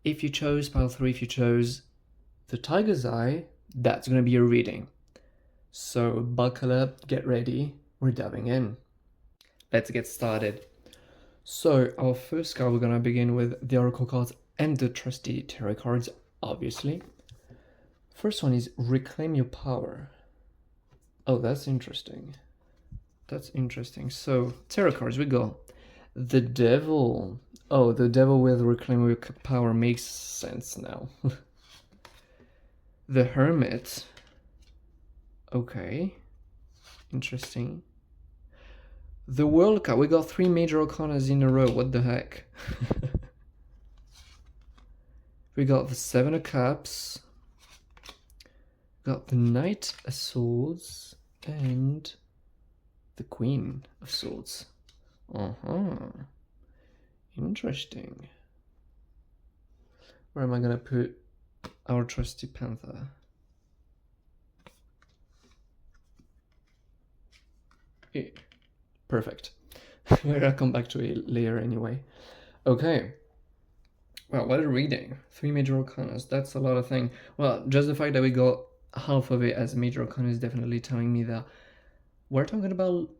If you chose pile 3, if you chose the Tiger's Eye, that's going to be your reading. So buckle up, get ready, we're diving in. Let's get started. So our first card, we're going to begin with the Oracle cards and the Trusty Tarot cards, obviously. First one is Reclaim Your Power. Oh, that's interesting. That's interesting. So, tarot cards, we go. The Devil. Oh, the Devil with Reclaim Your Power makes sense now. The Hermit. Okay. Interesting. The World card. We got 3 major arcanas in a row. What the heck? We got the 7 of Cups. Got the Knight of Swords and the Queen of Swords. Interesting. Where am I gonna put our trusty panther? Yeah. Perfect. I'll come back to it later anyway. Okay. Well, what a reading. 3 major arcanas. That's a lot of things. Well, just the fact that we got half of it as major arcana is definitely telling me that we're talking about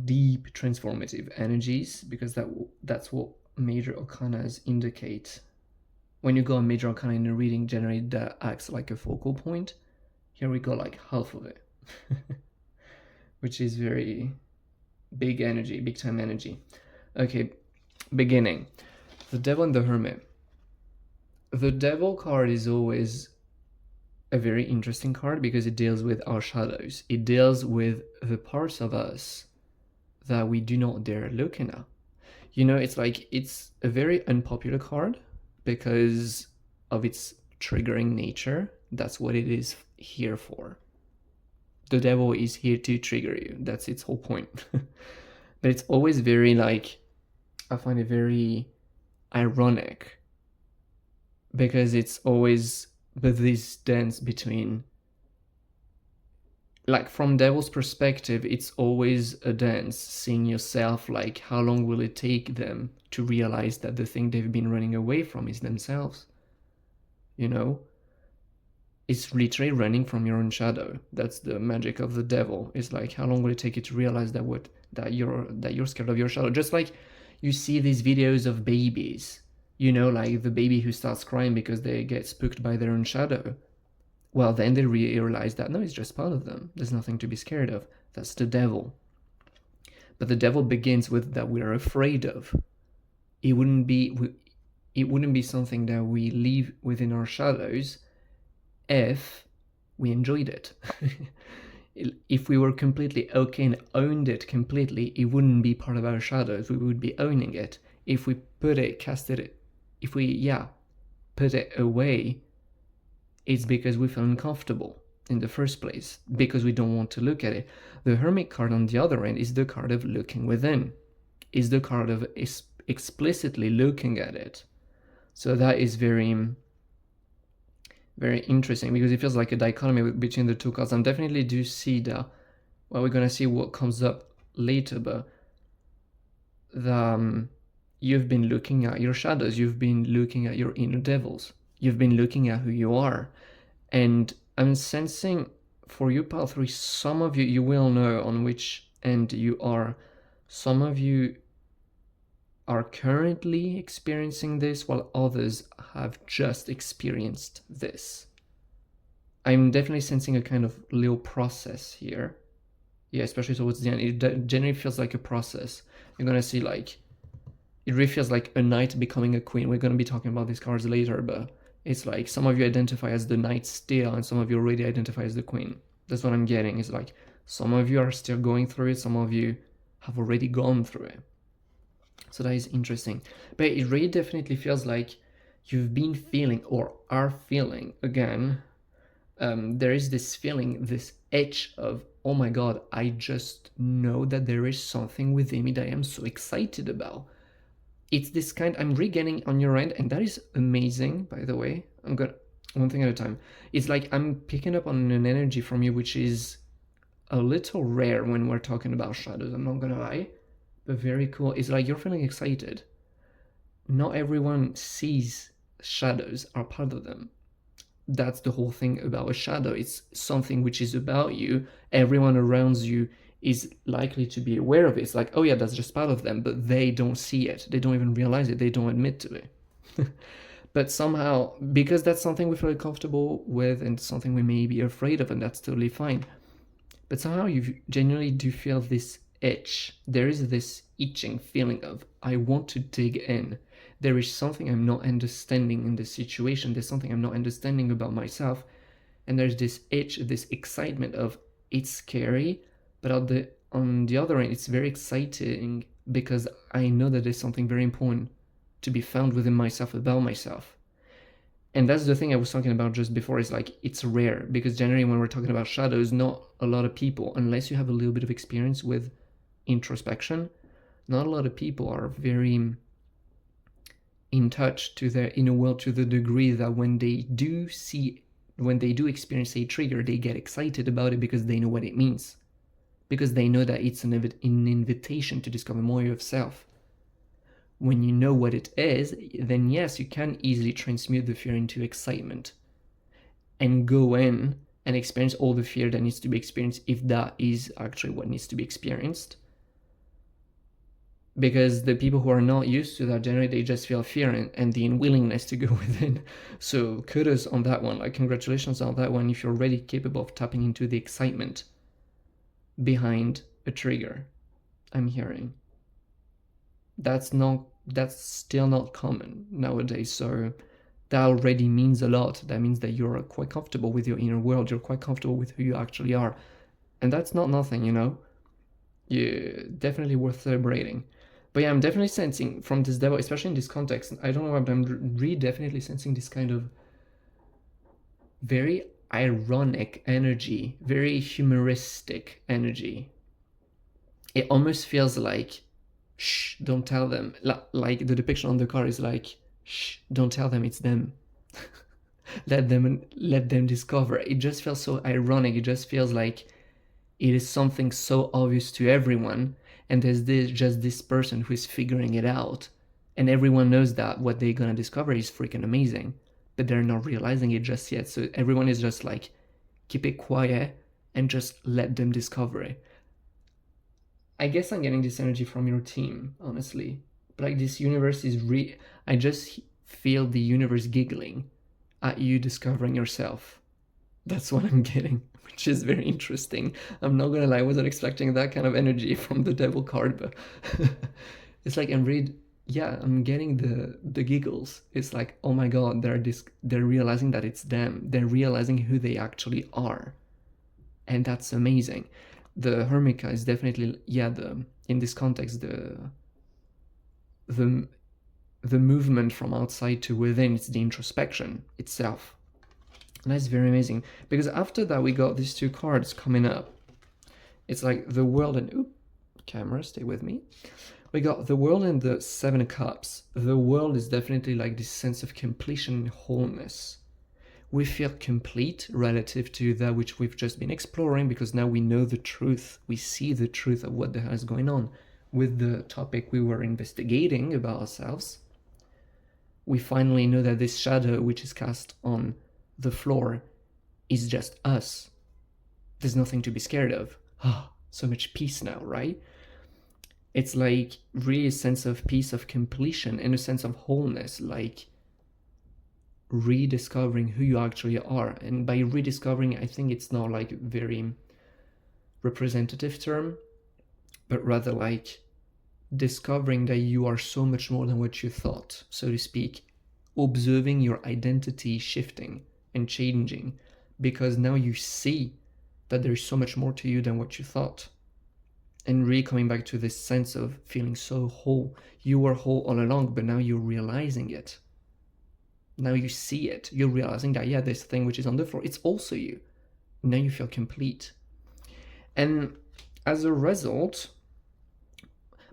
deep transformative energies, because that's what major arcanas indicate. When you go on major arcana in a reading, generally that acts like a focal point. Here we go like half of it, which is very big energy, big time energy. Okay, beginning. The Devil and the Hermit. The Devil card is always a very interesting card because it deals with our shadows. It deals with the parts of us that we do not dare looking at. It's like it's a very unpopular card because of its triggering nature. That's what it is here for. The Devil is here to trigger you. That's its whole point. But it's always very I find it very ironic, because it's always this dance between, from Devil's perspective, it's always a dance, seeing yourself, how long will it take them to realize that the thing they've been running away from is themselves, it's literally running from your own shadow. That's the magic of the devil. It's like, how long will it take you to realize that you're scared of your shadow? Just like you see these videos of babies, you know, like the baby who starts crying because they get spooked by their own shadow. Well, then they realize that no, it's just part of them. There's nothing to be scared of. That's the devil. But the devil begins with that we're afraid of. It wouldn't be something that we leave within our shadows if we enjoyed it. If we were completely okay and owned it completely, it wouldn't be part of our shadows. We would be owning it. If we put it away, it's because we feel uncomfortable in the first place, because we don't want to look at it. The Hermit card on the other end is the card of looking within, is the card of explicitly looking at it. So that is very, very interesting, because it feels like a dichotomy between the two cards. I definitely do see that. Well, we're gonna see what comes up later, but you've been looking at your shadows, you've been looking at your inner devils, you've been looking at who you are. And I'm sensing for you, pile 3, some of you will know on which end you are. Some of you are currently experiencing this, while others have just experienced this. I'm definitely sensing a kind of little process here. Yeah, especially towards the end. It generally feels like a process. You're gonna see, like, it really feels like a knight becoming a queen. We're gonna be talking about these cards later, but it's like some of you identify as the knight still, and some of you already identify as the queen. That's what I'm getting. It's like some of you are still going through it, some of you have already gone through it. So that is interesting. But it really definitely feels like you've been feeling, or are feeling again, there is this feeling, this itch of, oh my god, I just know that there is something within me that I am so excited about. It's this kind, I'm re-getting on your end, and that is amazing, by the way. I'm gonna, one thing at a time. It's like I'm picking up on an energy from you which is a little rare when we're talking about shadows, I'm not gonna lie, but very cool. It's like you're feeling excited. Not everyone sees shadows, are part of them. That's the whole thing about a shadow. It's something which is about you. Everyone around you is likely to be aware of it. It's like, oh yeah, that's just part of them, but they don't see it. They don't even realize it. They don't admit to it. But somehow, because that's something we feel comfortable with and something we may be afraid of, and that's totally fine. But somehow you genuinely do feel this itch. There is this itching feeling of, I want to dig in. There is something I'm not understanding in this situation. There's something I'm not understanding about myself. And there's this itch, this excitement of, it's scary, but on the other end, it's very exciting because I know that there's something very important to be found within myself about myself. And that's the thing I was talking about just before, is like, it's rare, because generally when we're talking about shadows, not a lot of people, unless you have a little bit of experience with introspection, not a lot of people are very in touch to their inner world to the degree that when they do experience a trigger, they get excited about it because they know what it means. Because they know that it's an invitation to discover more of yourself. When you know what it is, then yes, you can easily transmute the fear into excitement and go in and experience all the fear that needs to be experienced, if that is actually what needs to be experienced. Because the people who are not used to that, generally they just feel fear and the unwillingness to go within. So kudos on that one, like congratulations on that one if you're already capable of tapping into the excitement behind a trigger. I'm hearing that's still not common nowadays, so that already means a lot. That means that you're quite comfortable with your inner world, you're quite comfortable with who you actually are, and that's not nothing, you know. You're definitely worth celebrating. But yeah, I'm definitely sensing from this devil, especially in this context, I don't know, but I'm really definitely sensing this kind of very ironic energy, very humoristic energy. It almost feels like, shh, don't tell them. Like the depiction on the card is like, shh, don't tell them it's them. let them discover. It just feels so ironic. It just feels like it is something so obvious to everyone, and there's just this person who is figuring it out, and everyone knows that what they're gonna discover is freaking amazing. but they're not realizing it just yet. So everyone is just like, keep it quiet and just let them discover it. I guess I'm getting this energy from your team, honestly. But like, this universe is I just feel the universe giggling at you discovering yourself. That's what I'm getting, which is very interesting. I'm not gonna lie, I wasn't expecting that kind of energy from the devil card, but it's like I'm getting the giggles. It's like, oh my god, they're realizing that it's them. They're realizing who they actually are, and that's amazing. The Hermika is definitely, in this context, the movement from outside to within. It's the introspection itself. And that's very amazing, because after that we got these two cards coming up. It's like the world and camera, stay with me. We got the world and the Seven of Cups. The world is definitely like this sense of completion and wholeness. We feel complete relative to that which we've just been exploring, because now we know the truth. We see the truth of what the hell is going on with the topic we were investigating about ourselves. We finally know that this shadow which is cast on the floor is just us. There's nothing to be scared of. So much peace now, right? It's like really a sense of peace, of completion, and a sense of wholeness, like rediscovering who you actually are. And by rediscovering, I think it's not like a very representative term, but rather like discovering that you are so much more than what you thought, so to speak. Observing your identity shifting and changing, because now you see that there's so much more to you than what you thought. And really coming back to this sense of feeling so whole. You were whole all along, but now you're realizing it. Now you see it. You're realizing that, this thing which is on the floor, it's also you. Now you feel complete. And as a result,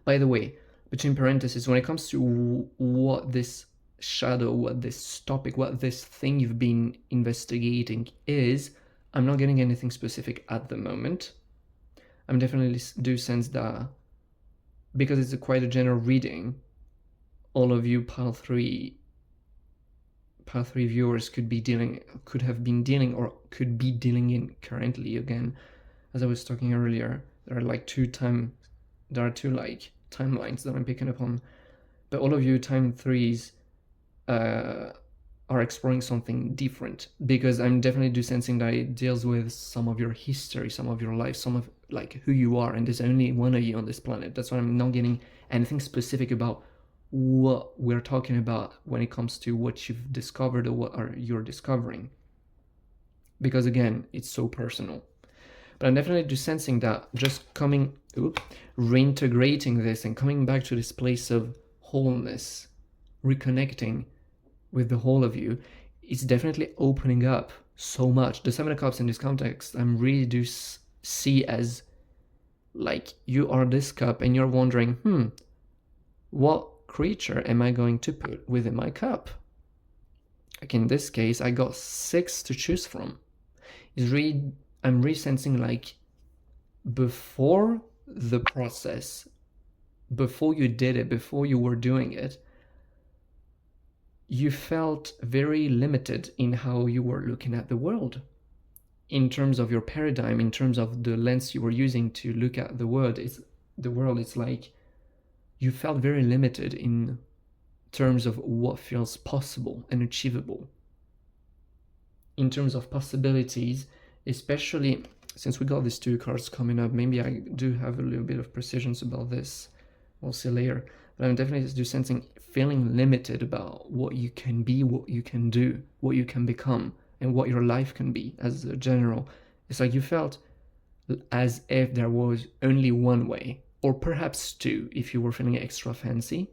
by the way, between parentheses, when it comes to what this shadow, what this topic, what this thing you've been investigating is, I'm not getting anything specific at the moment. I'm definitely do sense that, because it's quite a general reading, all of you pile 3 viewers could have been dealing or could be dealing in currently. Again, as I was talking earlier, there are two timelines that I'm picking up on, but all of you time 3s are exploring something different, because I'm definitely sensing that it deals with some of your history, some of your life, some of who you are, and there's only one of you on this planet. That's why I'm not getting anything specific about what we're talking about when it comes to what you've discovered or what you're discovering, because again, it's so personal. But I'm definitely sensing that just reintegrating this and coming back to this place of wholeness, reconnecting with the whole of you, it's definitely opening up so much. The Seven of Cups in this context, I'm really do see as like you are this cup and you're wondering, what creature am I going to put within my cup? Like in this case, I got 6 to choose from. I'm really sensing before the process, before you did it, before you were doing it, you felt very limited in how you were looking at the world. In terms of your paradigm, in terms of the lens you were using to look at the world, it's like you felt very limited in terms of what feels possible and achievable. In terms of possibilities, especially since we got these 2 cards coming up, maybe I do have a little bit of precisions about this. We'll see later. But I'm definitely sensing feeling limited about what you can be, what you can do, what you can become, and what your life can be as a general. It's like you felt as if there was only one way, or perhaps 2 if you were feeling extra fancy,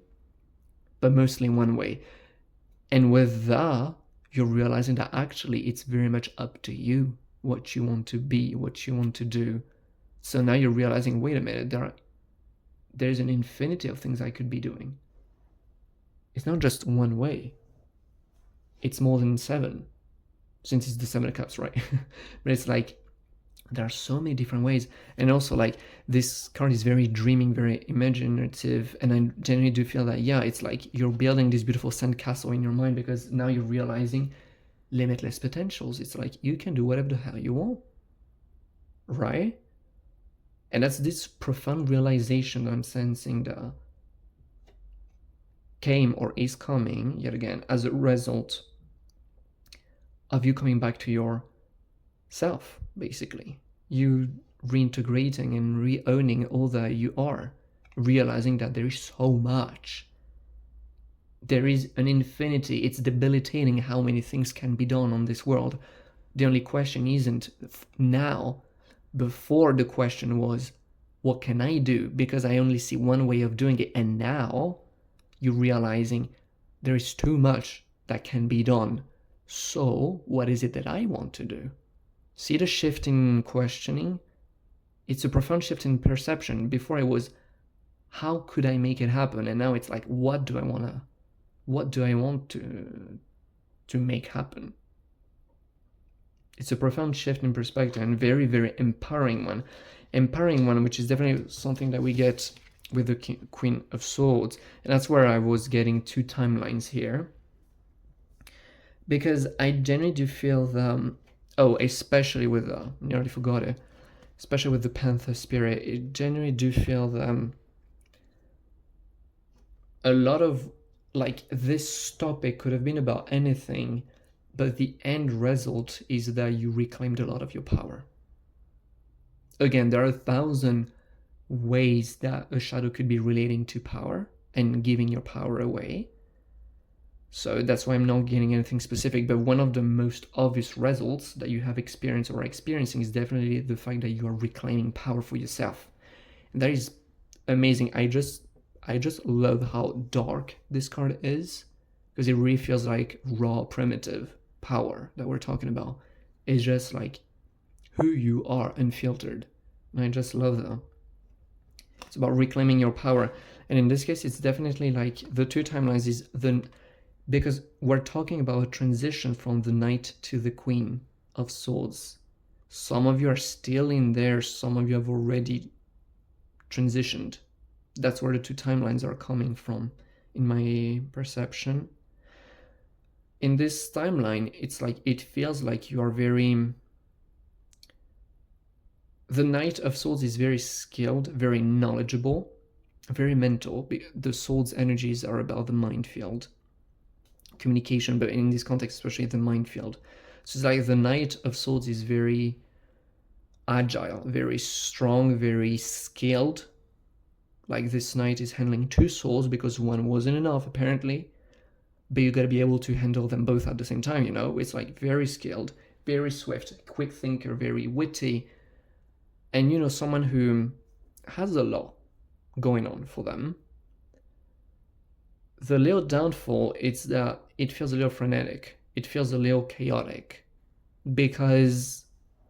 but mostly one way. And with that, you're realizing that actually it's very much up to you what you want to be, what you want to do. So now you're realizing, wait a minute, there's an infinity of things I could be doing. It's not just one way. It's more than 7, since it's the 7 of Cups, right? But it's like There are so many different ways. And also, like, this card is very dreaming, very imaginative, and I genuinely do feel that, yeah, it's like you're building this beautiful sandcastle in your mind, because now you're realizing limitless potentials. It's like you can do whatever the hell you want, right? And that's this profound realization that I'm sensing that came or is coming yet again as a result of you coming back to yourself, basically. You reintegrating and re-owning all that you are, realizing that there is so much. There is an infinity. It's debilitating how many things can be done on this world. The only question isn't now. Before, the question was, what can I do? Because I only see one way of doing it. And now you're realizing there is too much that can be done. So what is it that I want to do? See the shift in questioning? It's a profound shift in perception. Before it was, how could I make it happen? And now it's like, what do I want to make happen? It's a profound shift in perspective, and very, very empowering one. Empowering one, which is definitely something that we get with the Queen of Swords. And that's where I was getting two timelines here. Because I generally do feel the, especially with the, nearly forgot it, especially with the Panther Spirit, I generally do feel the, a lot of, like, this topic could have been about anything, but the end result is that you reclaimed a lot of your power. Again, there are 1,000 ways that a shadow could be relating to power and giving your power away. So that's why I'm not getting anything specific, but one of the most obvious results that you have experienced or are experiencing is definitely the fact that you are reclaiming power for yourself. And that is amazing. I just love how dark this card is, because it really feels like raw, primitive power that we're talking about. It's just like who you are, unfiltered. And I just love that. It's about reclaiming your power. And in this case, it's definitely like the two timelines is because we're talking about a transition from the Knight to the Queen of Swords. Some of you are still in there, some of you have already transitioned. That's where the two timelines are coming from, in my perception. In this timeline, it's like, it feels like you are very... The Knight of Swords is very skilled, very knowledgeable, very mental. The Swords energies are about the mind field, communication, but in this context, especially the mind field. So it's like the Knight of Swords is very agile, very strong, very skilled. Like, this knight is handling two swords because one wasn't enough, apparently. But you gotta be able to handle them both at the same time, you know? It's like very skilled, very swift, quick thinker, very witty. And, you know, someone who has a lot going on for them. The little downfall is that it feels a little frenetic. It feels a little chaotic. Because,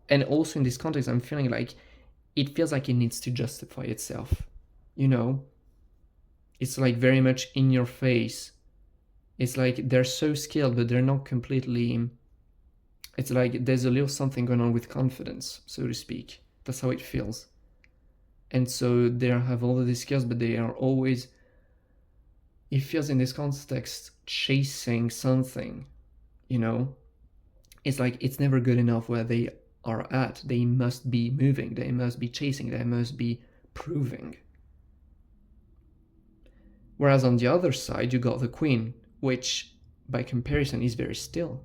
and also in this context, I'm feeling like it feels like it needs to justify itself. You know, it's like very much in your face. It's like they're so skilled, but they're not completely... It's like there's a little something going on with confidence, so to speak. That's how it feels. And so they have all of these skills, but they are always... It feels in this context chasing something, you know? It's like it's never good enough where they are at. They must be moving. They must be chasing. They must be proving. Whereas on the other side, you got the Queen, which by comparison is very still.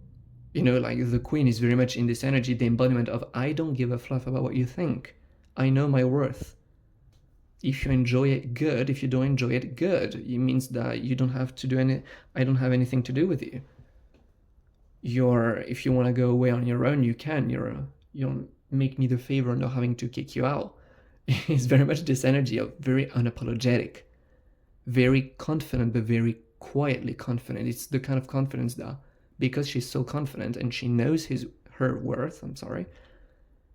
You know, like the Queen is very much in this energy, the embodiment of, I don't give a fluff about what you think. I know my worth. If you enjoy it, good. If you don't enjoy it, good. It means that you don't have to do I don't have anything to do with you. If you want to go away on your own, you can. You don't make me the favor of not having to kick you out. It's very much this energy of very unapologetic. Very confident, but very quietly confident. It's the kind of confidence that, because she's so confident and she knows her worth,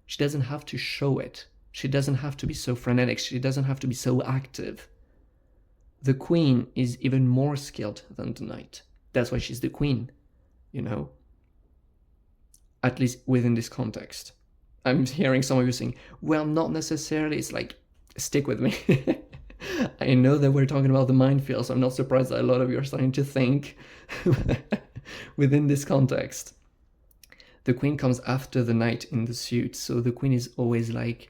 she doesn't have to show it. She doesn't have to be so frenetic. She doesn't have to be so active. The Queen is even more skilled than the Knight. That's why she's the Queen, you know? At least within this context. I'm hearing some of you saying, well, not necessarily. It's like, stick with me. I know that we're talking about the minefield, so I'm not surprised that a lot of you are starting to think within this context. The queen comes after the knight in the suit, so the queen is always like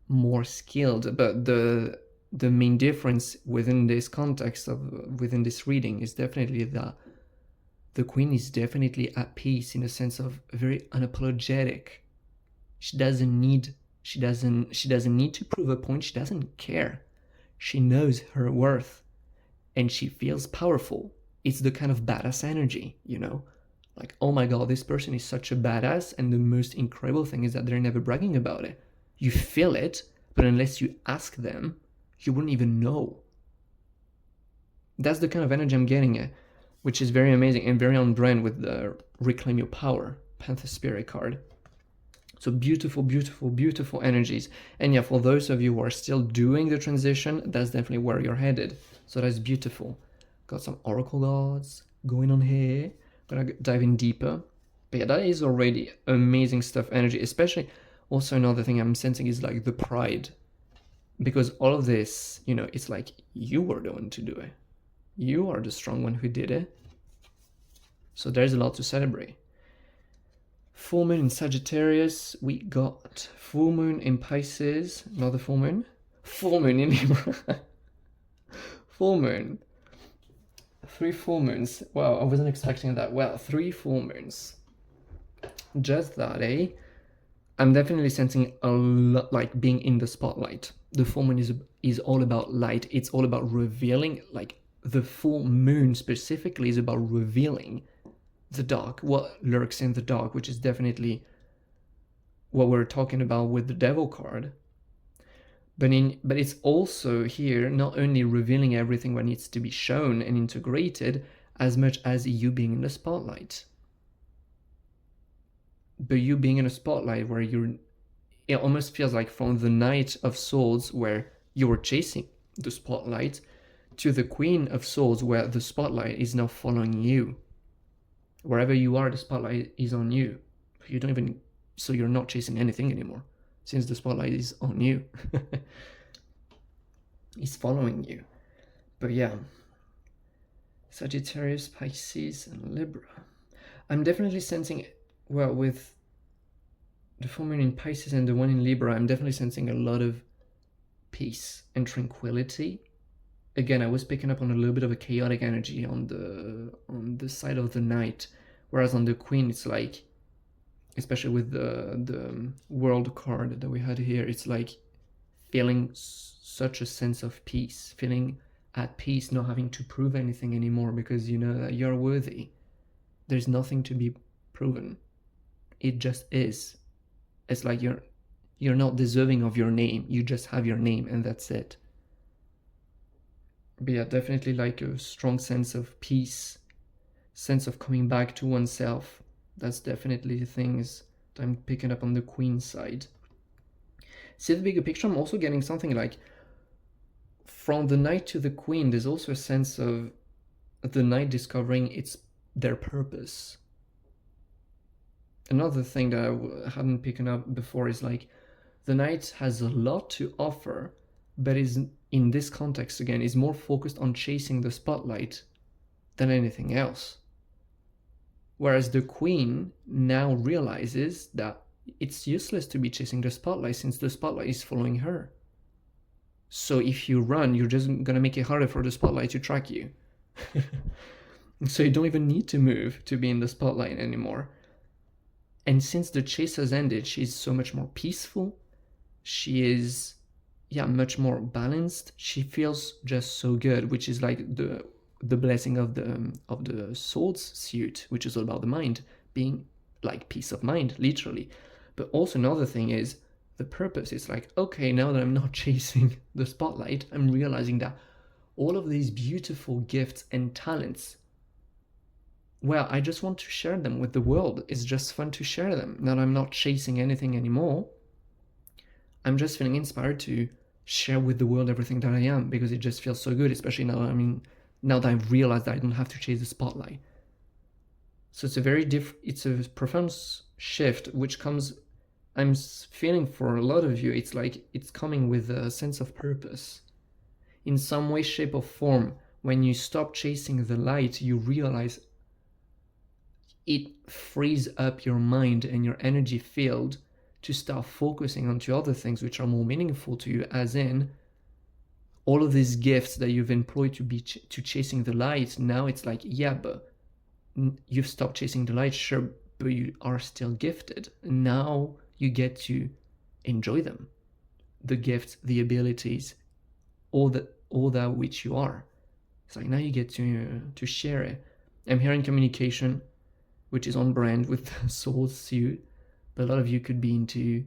more skilled, but the main difference within this context of within this reading is definitely that the queen is definitely at peace in a sense of very unapologetic. She doesn't need to prove a point. She doesn't care. She knows her worth and she feels powerful. It's the kind of badass energy, you know? Like, oh my god, this person is such a badass, and the most incredible thing is that they're never bragging about it. You feel it, but unless you ask them, you wouldn't even know. That's the kind of energy I'm getting at, which is very amazing and very on brand with the Reclaim Your Power Panther Spirit card. So beautiful, beautiful, beautiful energies. And yeah, for those of you who are still doing the transition, that's definitely where you're headed. So that's beautiful. Got some Oracle Gods going on here. Gonna dive in deeper. But yeah, that is already amazing stuff, energy. Especially, also another thing I'm sensing is like the pride. Because all of this, you know, it's like you were the one to do it. You are the strong one who did it. So there's a lot to celebrate. Full moon in Sagittarius. We got full moon in Pisces. Another full moon. Full moon in Libra. Full moon. 3 full moons. Wow, I wasn't expecting that. Well, 3 full moons. Just that, eh? I'm definitely sensing a lot, like being in the spotlight. The full moon is all about light. It's all about revealing, like the full moon specifically is about revealing the dark, what lurks in the dark, which is definitely what we're talking about with the Devil card. But it's also here not only revealing everything what needs to be shown and integrated, as much as you being in the spotlight. But you being in a spotlight where it almost feels like from the Knight of Swords where you were chasing the spotlight to the Queen of Swords where the spotlight is now following you. Wherever you are, the spotlight is on you. So you're not chasing anything anymore, since the spotlight is on you. It's following you. But yeah, Sagittarius, Pisces, and Libra. I'm definitely sensing, well, with the full moon in Pisces and the one in Libra, I'm definitely sensing a lot of peace and tranquility. Again, I was picking up on a little bit of a chaotic energy on the side of the Knight, whereas on the Queen, it's like, especially with the World card that we had here, it's like feeling such a sense of peace, feeling at peace, not having to prove anything anymore because you know that you're worthy. There's nothing to be proven. It just is. It's like you're not deserving of your name. You just have your name and that's it. But yeah, definitely like a strong sense of peace, sense of coming back to oneself. That's definitely the things that I'm picking up on the Queen side. See the bigger picture, I'm also getting something like from the Knight to the Queen, there's also a sense of the Knight discovering their purpose. Another thing that I hadn't picked up before is like the Knight has a lot to offer, but is in this context again is more focused on chasing the spotlight than anything else. Whereas the Queen now realizes that it's useless to be chasing the spotlight since the spotlight is following her. So if you run, you're just gonna make it harder for the spotlight to track you. So you don't even need to move to be in the spotlight anymore. And since the chase has ended, she's so much more peaceful. She is, yeah, much more balanced. She feels just so good, which is like the blessing of the Swords suit, which is all about the mind, being like peace of mind, literally. But also another thing is the purpose. It's like, okay, now that I'm not chasing the spotlight, I'm realizing that all of these beautiful gifts and talents, well, I just want to share them with the world. It's just fun to share them. Now that I'm not chasing anything anymore, I'm just feeling inspired to share with the world everything that I am because it just feels so good, especially now that I've realized that I don't have to chase the spotlight. So it's a very it's a profound shift which comes I'm feeling for a lot of you, it's like it's coming with a sense of purpose. In some way, shape, or form, when you stop chasing the light, you realize it frees up your mind and your energy field to start focusing onto other things which are more meaningful to you, as in all of these gifts that you've employed to be to chasing the light. Now it's like, yeah, but you've stopped chasing the light, sure, but you are still gifted. Now you get to enjoy them, the gifts, the abilities, all that which you are. It's like now you get to share it. I'm hearing communication, which is on brand with the soul suit, but a lot of you could be into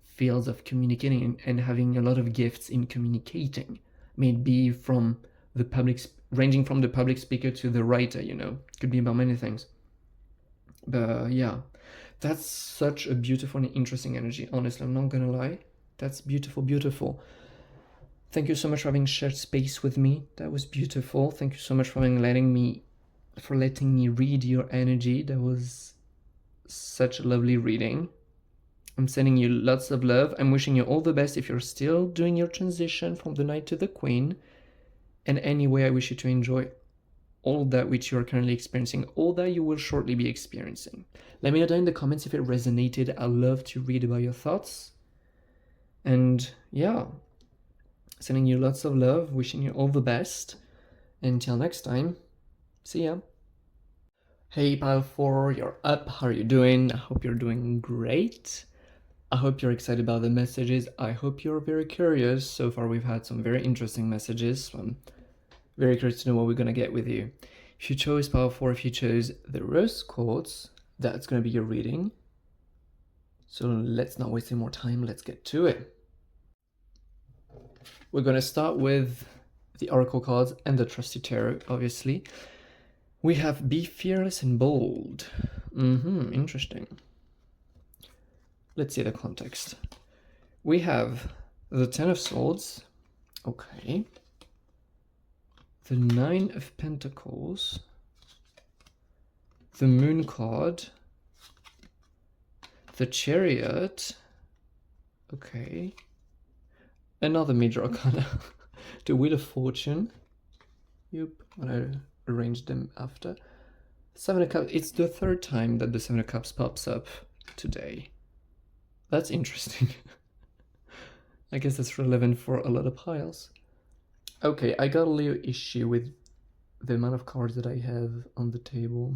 fields of communicating and having a lot of gifts in communicating. Maybe from the public, ranging from the public speaker to the writer, you know, could be about many things. But yeah, that's such a beautiful and interesting energy. Honestly, I'm not gonna lie. That's beautiful, beautiful. Thank you so much for having shared space with me. That was beautiful. Thank you so much for letting me read your energy. That was such a lovely reading. I'm sending you lots of love. I'm wishing you all the best if you're still doing your transition from the Knight to the Queen. And anyway, I wish you to enjoy all that which you are currently experiencing, all that you will shortly be experiencing. Let me know down in the comments if it resonated. I'd love to read about your thoughts. And yeah, sending you lots of love, wishing you all the best. Until next time, see ya. Hey Pile 4, you're up. How are you doing? I hope you're doing great. I hope you're excited about the messages. I hope you're very curious. So far we've had some very interesting messages. So I'm very curious to know what we're gonna get with you. If you chose Pile 4, if you chose the Rose Quartz, that's gonna be your reading. So let's not waste any more time, let's get to it. We're gonna start with the Oracle cards and the Trusty Tarot, obviously. We have Be Fearless and Bold. Interesting. Let's see the context. We have the Ten of Swords. Okay. The Nine of Pentacles. The Moon card. The Chariot. Okay. Another major arcana. The Wheel of Fortune. Yep, when I arrange them after. Seven of Cups. It's the third time that the Seven of Cups pops up today. That's interesting. I guess that's relevant for a lot of piles. Okay, I got a little issue with the amount of cards that I have on the table.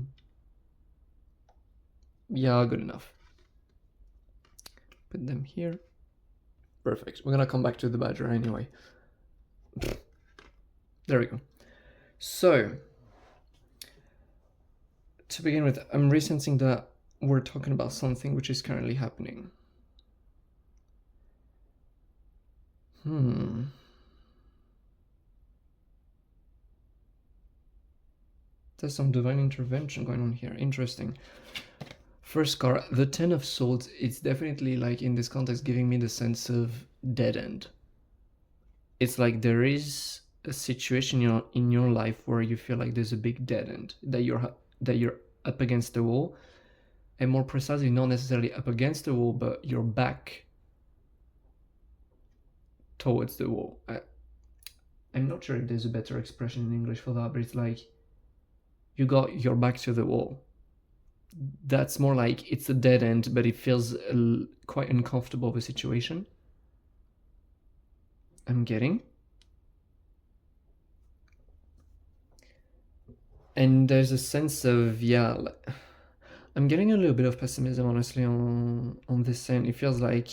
Yeah, good enough. Put them here. Perfect. We're gonna come back to the Badger anyway. There we go. So, to begin with, I'm resensing that we're talking about something which is currently happening. There's some divine intervention going on here. Interesting. First card, the Ten of Swords. It's definitely, like, in this context, giving me the sense of dead end. It's like there is a situation in your life where you feel like there's a big dead end, that you're up against the wall, and more precisely, not necessarily up against the wall, but your back towards the wall. I'm not sure if there's a better expression in English for that, but it's like you got your back to the wall. That's more like it's a dead end, but it feels quite uncomfortable of a situation. I'm getting. And there's a sense of, yeah, I'm getting a little bit of pessimism, honestly, on this end. It feels like,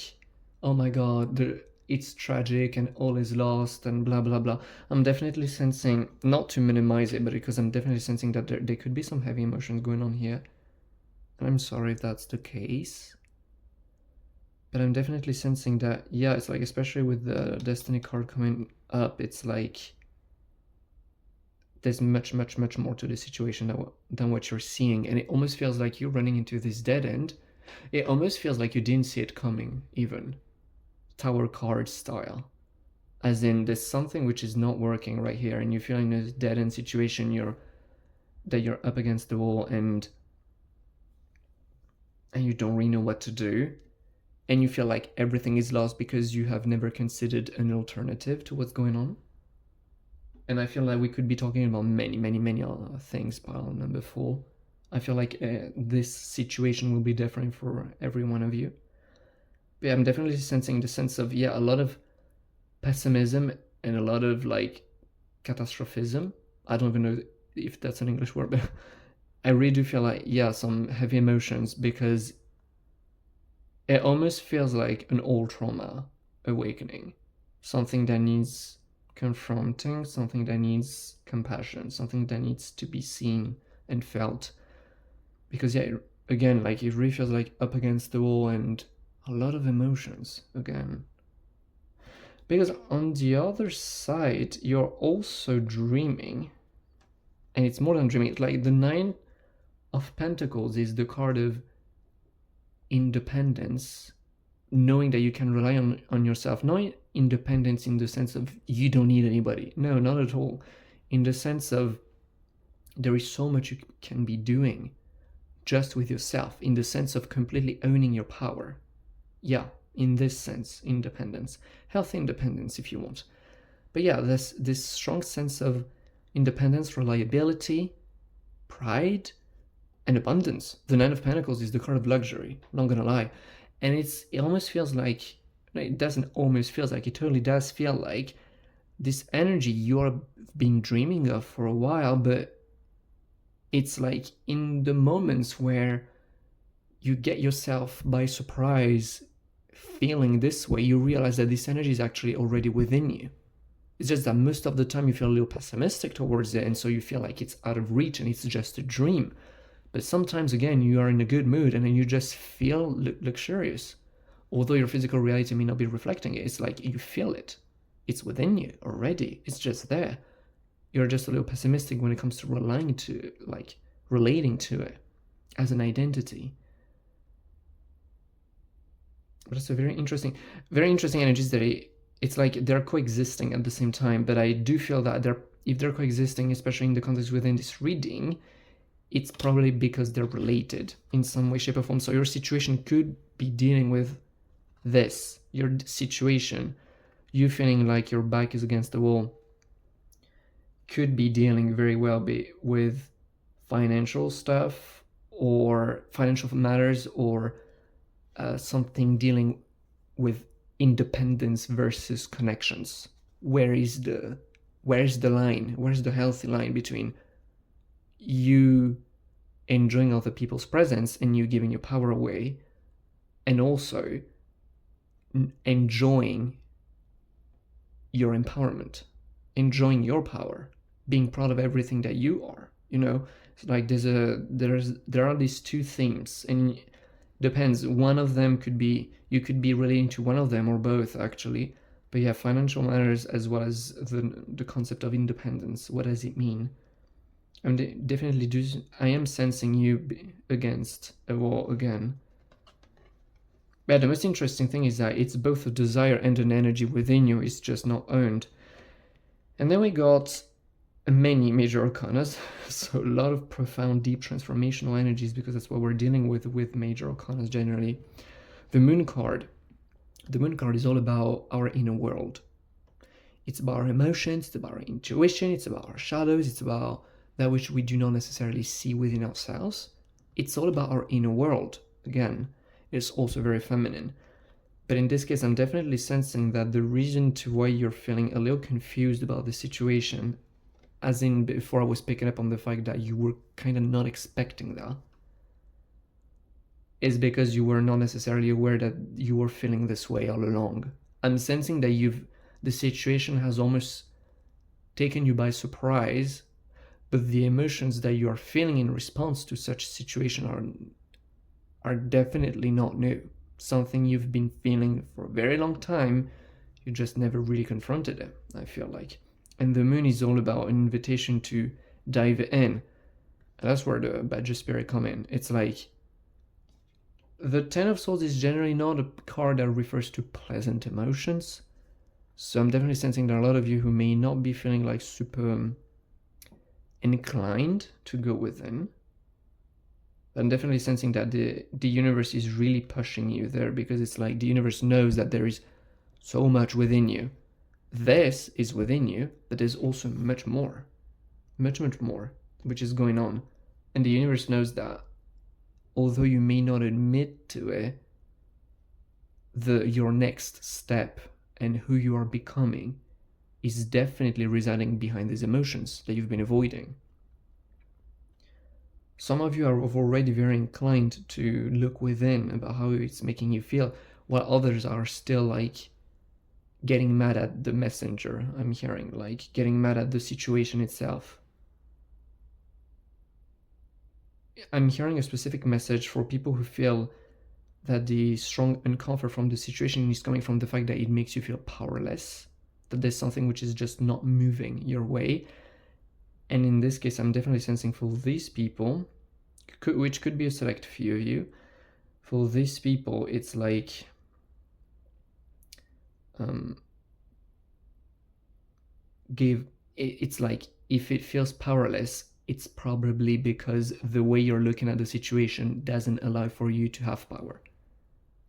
oh my god, it's tragic and all is lost and blah blah blah. I'm definitely sensing, not to minimize it, but because I'm definitely sensing that there could be some heavy emotions going on here. And I'm sorry if that's the case. But I'm definitely sensing that, yeah, it's like, especially with the Destiny card coming up, it's like there's much more to the situation than what you're seeing. And it almost feels like you're running into this dead end. It almost feels like you didn't see it coming, even. Tower card style. As in, there's something which is not working right here, and you feel in a dead end situation, that you're up against the wall, and and you don't really know what to do, and you feel like everything is lost because you have never considered an alternative to what's going on. And I feel like we could be talking about many other things, pile number 4. I feel like this situation will be different for every one of you. But yeah, I'm definitely sensing the sense of, yeah, a lot of pessimism and a lot of like catastrophism. I don't even know if that's an English word, but I really do feel like, yeah, some heavy emotions, because it almost feels like an old trauma awakening, something that needs confronting, something that needs compassion, something that needs to be seen and felt. Because yeah, again, like it really feels like up against the wall and a lot of emotions again. Because on the other side, you're also dreaming, and it's more than dreaming. Like the 9 of Pentacles is the card of independence, knowing that you can rely on yourself. Not independence in the sense of you don't need anybody. No, not at all. In the sense of there is so much you can be doing just with yourself, in the sense of completely owning your power. Yeah, in this sense, independence. Healthy independence if you want. But yeah, this strong sense of independence, reliability, pride, and abundance. The 9 of Pentacles is the card of luxury, not gonna lie. And it almost feels like, it doesn't almost feels like, it totally does feel like this energy you've been dreaming of for a while, but it's like in the moments where you get yourself by surprise feeling this way, you realize that this energy is actually already within you. It's just that most of the time you feel a little pessimistic towards it, and so you feel like it's out of reach and it's just a dream. But sometimes, again, you are in a good mood and then you just feel luxurious. Although your physical reality may not be reflecting it, it's like you feel it. It's within you already. It's just there. You're just a little pessimistic when it comes to relating to it as an identity. But it's a very interesting energies that it's like they're coexisting at the same time. But I do feel that if they're coexisting, especially in the context within this reading, it's probably because they're related in some way, shape, or form. So your situation could be dealing with this. Your situation, you feeling like your back is against the wall, could be dealing very well with financial stuff or financial matters, or something dealing with independence versus connections. Where is the line? Where's the healthy line between you enjoying other people's presence and you giving your power away, and also enjoying your empowerment, enjoying your power, being proud of everything that you are? It's like there are these two themes, and depends. One of them could be, you could be relating to one of them or both actually. But yeah, financial matters as well as the concept of independence. What does it mean? I am sensing you against a wall again. But the most interesting thing is that it's both a desire and an energy within you. It's just not owned. And then we got many major arcanas, so a lot of profound, deep transformational energies, because that's what we're dealing with major arcanas generally. The Moon card. The Moon card is all about our inner world. It's about our emotions, it's about our intuition, it's about our shadows, it's about that which we do not necessarily see within ourselves. It's all about our inner world. Again, it's also very feminine. But in this case, I'm definitely sensing that the reason to why you're feeling a little confused about the situation, as in before I was picking up on the fact that you were kind of not expecting that, is because you were not necessarily aware that you were feeling this way all along. I'm sensing that the situation has almost taken you by surprise, but the emotions that you are feeling in response to such situation are definitely not new. Something you've been feeling for a very long time, you just never really confronted it, I feel like. And the Moon is all about an invitation to dive in. And that's where the Badger Spirit come in. It's like, the Ten of Swords is generally not a card that refers to pleasant emotions. So I'm definitely sensing there are a lot of you who may not be feeling like super inclined to go within. But I'm definitely sensing that the universe is really pushing you there, because it's like the universe knows that there is so much within you. This is within you, but there's also much more, much more, which is going on. And the universe knows that, although you may not admit to it, your next step and who you are becoming is definitely residing behind these emotions that you've been avoiding. Some of you are already very inclined to look within about how it's making you feel, while others are still like getting mad at the messenger. I'm hearing like getting mad at the situation itself. I'm hearing a specific message for people who feel that the strong uncomfort from the situation is coming from the fact that it makes you feel powerless, that there's something which is just not moving your way. And in this case, I'm definitely sensing for these people, which could be a select few of you, for these people, it's like it's like if it feels powerless, it's probably because the way you're looking at the situation doesn't allow for you to have power.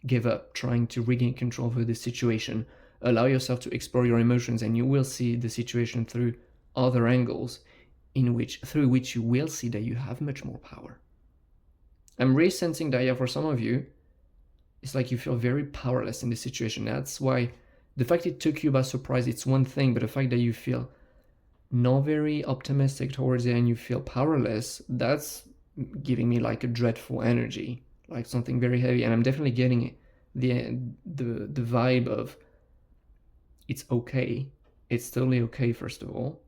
Give up trying to regain control over the situation. Allow yourself to explore your emotions, and you will see the situation through other angles through which you will see that you have much more power. I'm really sensing that, yeah, for some of you, it's like you feel very powerless in the situation. That's why the fact it took you by surprise, it's one thing, but the fact that you feel not very optimistic towards it and you feel powerless, that's giving me like a dreadful energy, like something very heavy. And I'm definitely getting the vibe of it's okay. It's totally okay, first of all.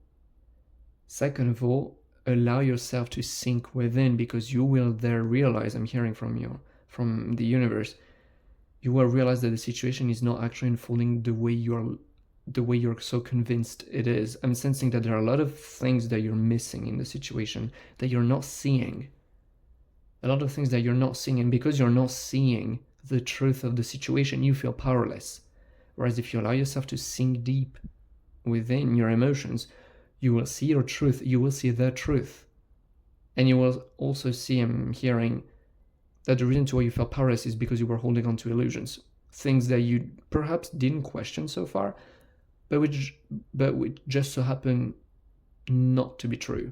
Second of all, allow yourself to sink within, because you will there realize, I'm hearing from the universe, you will realize that the situation is not actually unfolding the way you're so convinced it is. I'm sensing that there are a lot of things that you're missing in the situation, that you're not seeing. A lot of things that you're not seeing, and because you're not seeing the truth of the situation, you feel powerless. Whereas if you allow yourself to sink deep within your emotions, you will see your truth, you will see the truth. And you will also see, I'm hearing, that the reason to why you felt powerless is because you were holding on to illusions. Things that you perhaps didn't question so far, but which just so happen not to be true.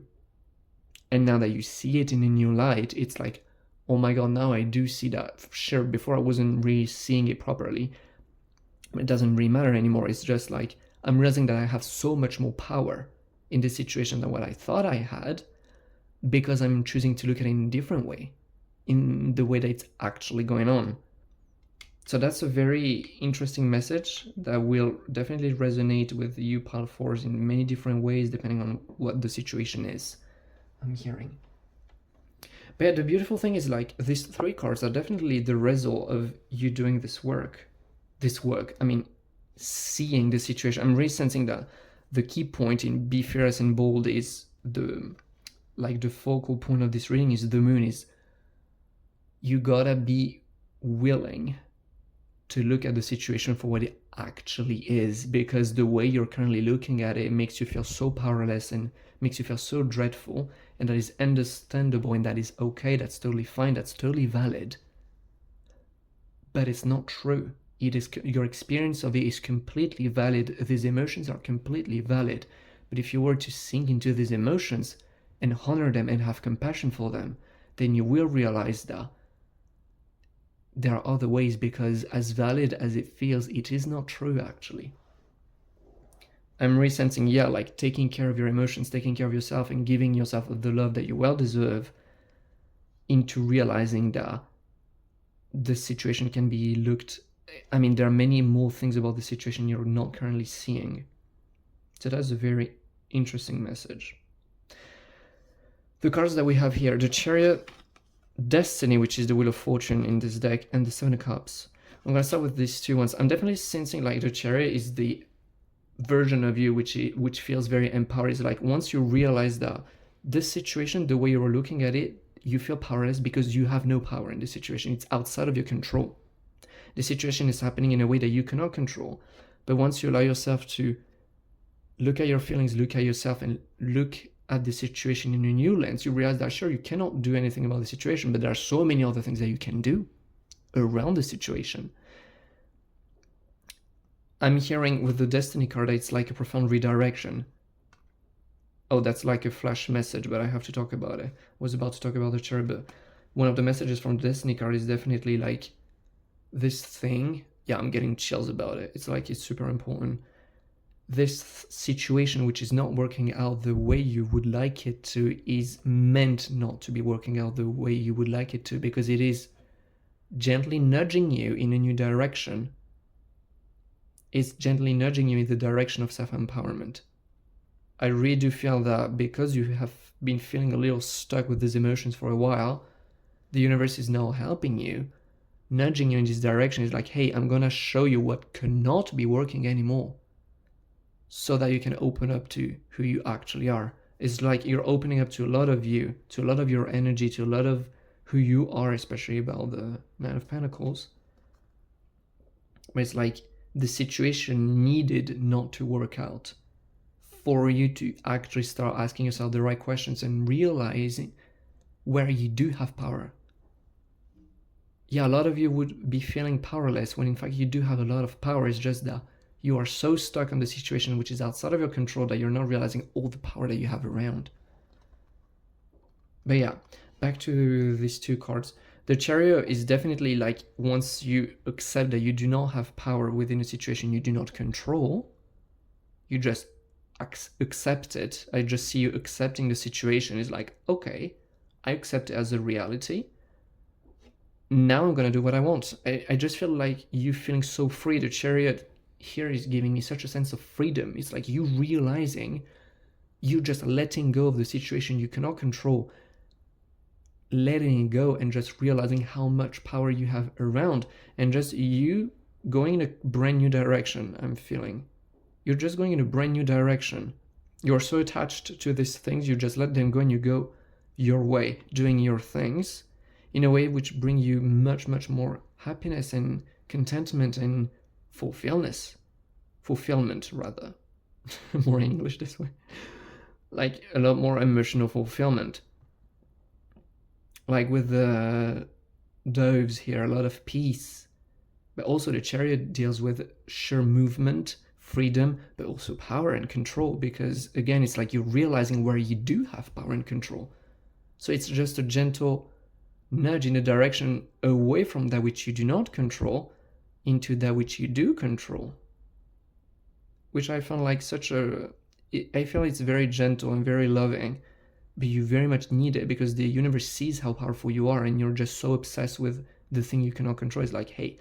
And now that you see it in a new light, it's like, oh my god, now I do see that. Sure, before I wasn't really seeing it properly. It doesn't really matter anymore. It's just like, I'm realizing that I have so much more power in this situation than what I thought I had, because I'm choosing to look at it in a different way, in the way that it's actually going on. So that's a very interesting message that will definitely resonate with you Pile 4s in many different ways, depending on what the situation is, I'm hearing. But yeah, the beautiful thing is, like, these 3 cards are definitely the result of you doing this work. I mean, seeing the situation. I'm really sensing that the key point in Be Fearless and Bold is the focal point of this reading is the moon. Is you gotta be willing to look at the situation for what it actually is, because the way you're currently looking at it makes you feel so powerless and makes you feel so dreadful, and that is understandable, and that is okay, that's totally fine, that's totally valid. But it's not true. It is, your experience of it is completely valid. These emotions are completely valid. But if you were to sink into these emotions and honor them and have compassion for them, then you will realize that there are other ways, because as valid as it feels, it is not true actually. I'm really sensing, yeah, like taking care of your emotions, taking care of yourself, and giving yourself the love that you well deserve, into realizing that the situation can be looked, I mean, there are many more things about the situation you're not currently seeing. So that's a very interesting message. The cards that we have here, the Chariot, Destiny, which is the Wheel of Fortune in this deck, and the Seven of Cups. I'm going to start with these 2 ones. I'm definitely sensing like the Chariot is the version of you which feels very empowered. It's like once you realize that this situation, the way you're looking at it, you feel powerless because you have no power in the situation. It's outside of your control. The situation is happening in a way that you cannot control. But once you allow yourself to look at your feelings, look at yourself, and look at the situation in a new lens, you realize that sure, you cannot do anything about the situation, but there are so many other things that you can do around the situation. I'm hearing with the Destiny card that it's like a profound redirection. Oh, that's like a flash message, but I have to talk about it. I was about to talk about the cherry, but one of the messages from the Destiny card is definitely like this thing. Yeah, I'm getting chills about it. It's like it's super important. This situation which is not working out the way you would like it to is meant not to be working out the way you would like it to, because it is gently nudging you in a new direction. It's gently nudging you in the direction of self-empowerment. I really do feel that because you have been feeling a little stuck with these emotions for a while, the universe is now helping you, nudging you in this direction. It's like, hey, I'm gonna show you what cannot be working anymore, so that you can open up to who you actually are. It's like you're opening up to a lot of you, to a lot of your energy, to a lot of who you are, especially about the Nine of Pentacles. But it's like the situation needed not to work out for you to actually start asking yourself the right questions and realizing where you do have power. Yeah, a lot of you would be feeling powerless when in fact you do have a lot of power. It's just that you are so stuck on the situation which is outside of your control that you're not realizing all the power that you have around. But yeah, back to these two cards. The Chariot is definitely like, once you accept that you do not have power within a situation you do not control, you just accept it. I just see you accepting the situation. Is like, okay, I accept it as a reality. Now I'm gonna do what I want. I just feel like you feeling so free. The Chariot here is giving me such a sense of freedom. It's like you realizing, you just letting go of the situation you cannot control, letting it go and just realizing how much power you have around, and just you going in a brand new direction. I'm feeling you're just going in a brand new direction. You're so attached to these things, you just let them go and you go your way, doing your things in a way which bring you much, much more happiness and contentment and fulfillment rather. More English this way. Like a lot more emotional fulfillment. Like with the doves here, a lot of peace. But also the Chariot deals with sheer movement, freedom, but also power and control, because again, it's like you're realizing where you do have power and control. So it's just a gentle nudge in a direction away from that which you do not control into that which you do control, which I found like I feel it's very gentle and very loving, but you very much need it because the universe sees how powerful you are and you're just so obsessed with the thing you cannot control. It's like, hey,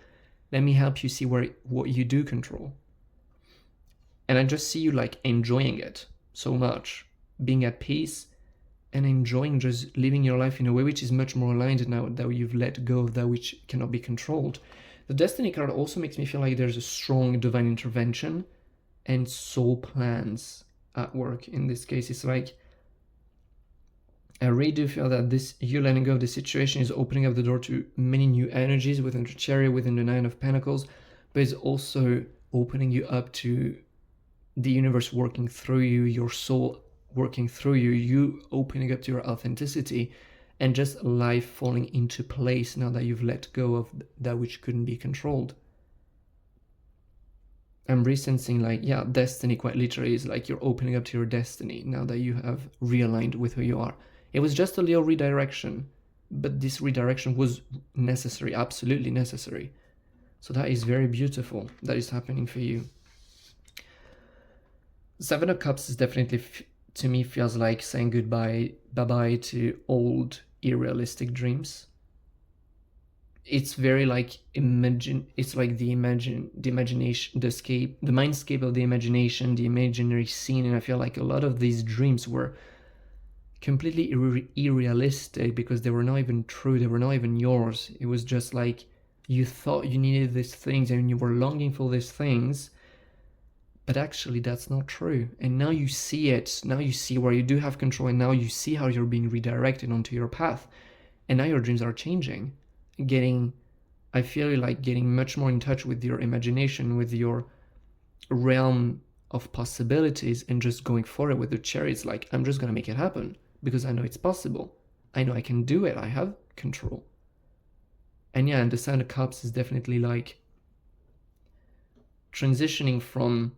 let me help you see what you do control. And I just see you like enjoying it so much, being at peace and enjoying just living your life in a way which is much more aligned now that you've let go of that which cannot be controlled. The Destiny card also makes me feel like there's a strong divine intervention and soul plans at work. In this case, it's like, I really do feel that this, you letting go of the situation, is opening up the door to many new energies within the Chariot, within the Nine of Pentacles, but it's also opening you up to the universe working through you, your soul working through you, you opening up to your authenticity, and just life falling into place now that you've let go of that which couldn't be controlled. I'm resensing like, yeah, destiny quite literally is like you're opening up to your destiny now that you have realigned with who you are. It was just a little redirection, but this redirection was necessary, absolutely necessary. So that is very beautiful that is happening for you. Seven of Cups is definitely, to me, feels like saying bye-bye to old, unrealistic dreams. It's very like it's like the imagination, the mindscape of the imagination, the imaginary scene, and I feel like a lot of these dreams were completely unrealistic because they were not even true, they were not even yours. It was just like you thought you needed these things and you were longing for these things, but actually that's not true. And now you see it, now you see where you do have control, and now you see how you're being redirected onto your path, and now your dreams are changing, I feel like getting much more in touch with your imagination, with your realm of possibilities and just going forward with the Chariot. It's like, I'm just going to make it happen because I know it's possible. I know I can do it. I have control. And yeah, and the Sound of Cups is definitely like transitioning from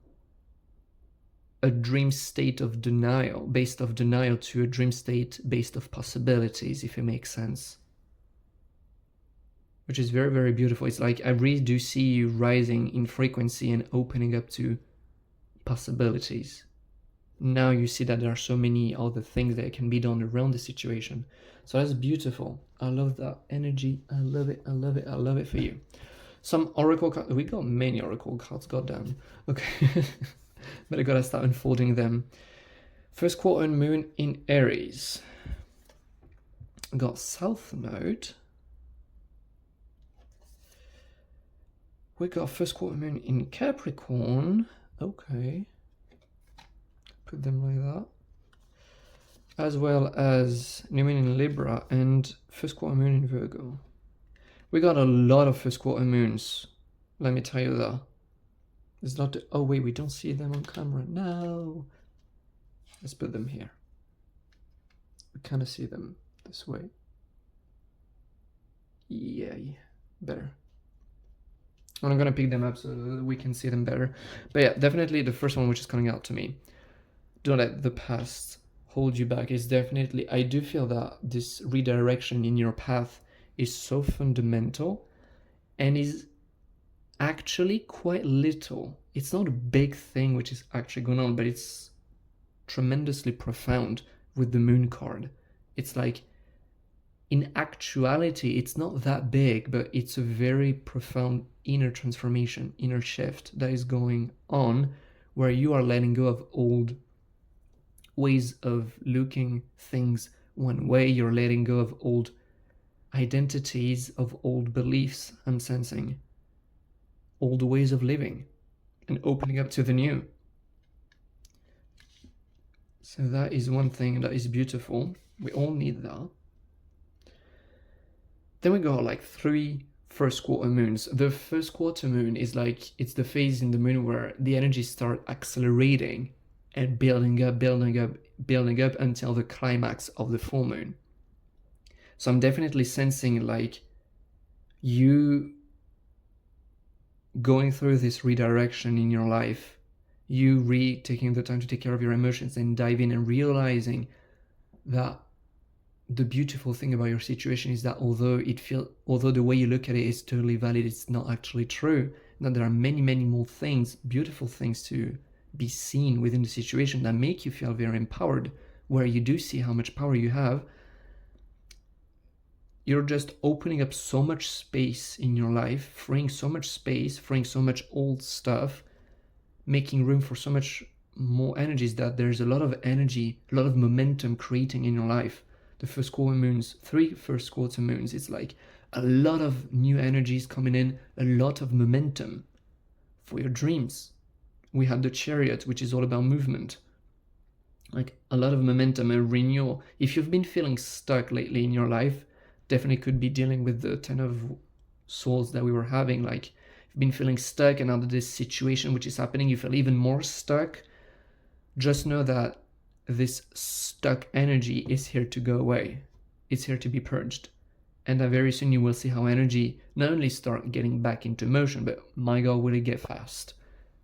a dream state of denial, based of denial, to a dream state based of possibilities, if it makes sense. Which is very, very beautiful. It's like I really do see you rising in frequency and opening up to possibilities. Now you see that there are so many other things that can be done around the situation. So that's beautiful. I love that energy. I love it. I love it. I love it for you. Some oracle cards. We got many oracle cards. Goddamn. Okay. But I gotta start unfolding them. First quarter moon in Aries. Got South Node. We got first quarter moon in Capricorn. Okay. Put them like that. As well as new moon in Libra and first quarter moon in Virgo. We got a lot of first quarter moons. Let me tell you that. There's not. Oh wait, we don't see them on camera. No. Let's put them here. We kind of see them this way. Yeah, better. I'm gonna pick them up so that we can see them better. But yeah, definitely the first one which is coming out to me. Don't let the past hold you back. Is definitely, I do feel that this redirection in your path is so fundamental and is actually quite little. It's not a big thing which is actually going on, but it's tremendously profound with the moon card. It's like, in actuality, it's not that big, but it's a very profound inner transformation, inner shift that is going on, where you are letting go of old ways of looking things one way. You're letting go of old identities, of old beliefs, I'm sensing, old ways of living, and opening up to the new. So that is one thing that is beautiful. We all need that. Then we got like 3 first quarter moons. The first quarter moon is like, it's the phase in the moon where the energies start accelerating and building up, building up, building up until the climax of the full moon. So I'm definitely sensing like you going through this redirection in your life, you taking the time to take care of your emotions and dive in and realizing that the beautiful thing about your situation is that although the way you look at it is totally valid, it's not actually true. That there are many, many more things, beautiful things to be seen within the situation that make you feel very empowered, where you do see how much power you have. You're just opening up so much space in your life, freeing so much space, freeing so much old stuff, making room for so much more energies, that there's a lot of energy, a lot of momentum creating in your life. The first quarter moons, 3 first quarter moons, it's like a lot of new energies coming in, a lot of momentum for your dreams. We had the Chariot, which is all about movement. Like a lot of momentum, a renewal. If you've been feeling stuck lately in your life, definitely could be dealing with the 10 of Swords that we were having. Like, you've been feeling stuck, and under this situation which is happening, you feel even more stuck. Just know that this stuck energy is here to go away. It's here to be purged. And that very soon you will see how energy not only start getting back into motion, but my God, will it get fast.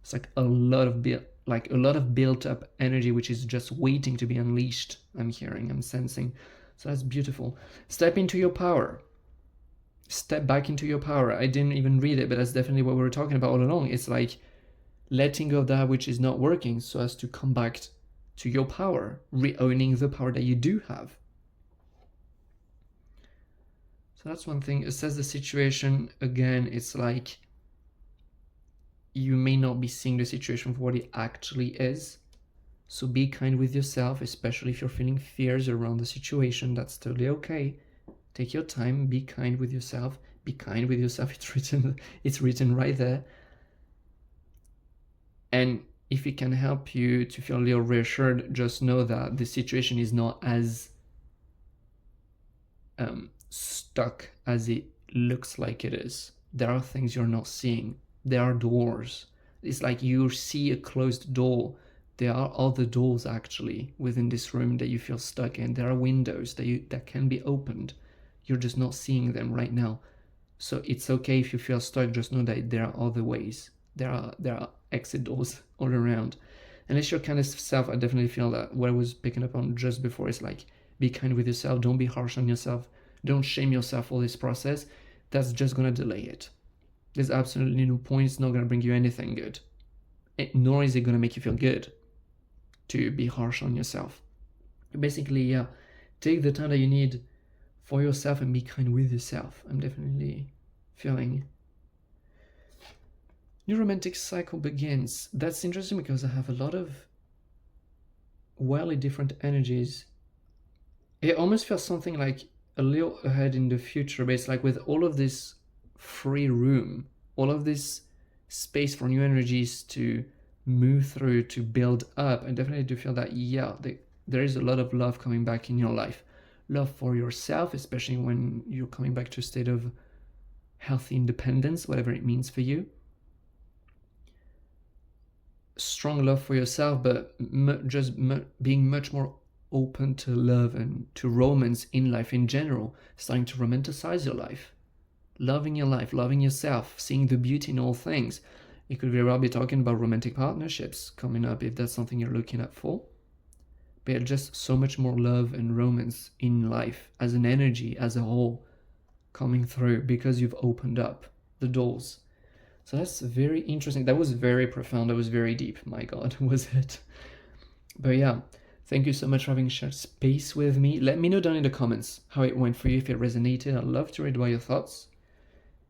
It's like a lot of built up energy which is just waiting to be unleashed. I'm hearing, I'm sensing. So that's beautiful. Step into your power. Step back into your power. I didn't even read it, but that's definitely what we were talking about all along. It's like letting go of that which is not working so as to come back to your power, re-owning the power that you do have. So that's one thing. It says the situation, again, it's like you may not be seeing the situation for what it actually is. So be kind with yourself, especially if you're feeling fears around the situation. That's totally okay. Take your time, be kind with yourself. Be kind with yourself. It's written right there. And if it can help you to feel a little reassured, just know that the situation is not as stuck as it looks like it is. There are things you're not seeing. There are doors. It's like you see a closed door. There are other doors actually within this room that you feel stuck in. There are windows that can be opened. You're just not seeing them right now. So it's okay if you feel stuck. Just know that there are other ways. There are exit doors all around. Unless you're kind of self, I definitely feel that what I was picking up on just before is like, be kind with yourself. Don't be harsh on yourself. Don't shame yourself for this process. That's just gonna delay it. There's absolutely no point. It's not gonna bring you anything good. Nor is it gonna make you feel good to be harsh on yourself. Basically, yeah, take the time that you need for yourself and be kind with yourself. I'm definitely feeling new romantic cycle begins. That's interesting because I have a lot of wildly different energies. It almost feels something like a little ahead in the future, but it's like with all of this free room, all of this space for new energies to move through, to build up. I definitely do feel that, yeah, there is a lot of love coming back in your life. Love for yourself, especially when you're coming back to a state of healthy independence, whatever it means for you. Strong love for yourself, but being much more open to love and to romance in life in general, starting to romanticize your life, loving your life, loving yourself, seeing the beauty in all things. You could very well be talking about romantic partnerships coming up if that's something you're looking at for. But just so much more love and romance in life as an energy, as a whole, coming through because you've opened up the doors. So that's very interesting. That was very profound. That was very deep. My God, was it? But yeah, thank you so much for having shared space with me. Let me know down in the comments how it went for you, if it resonated. I'd love to read about your thoughts.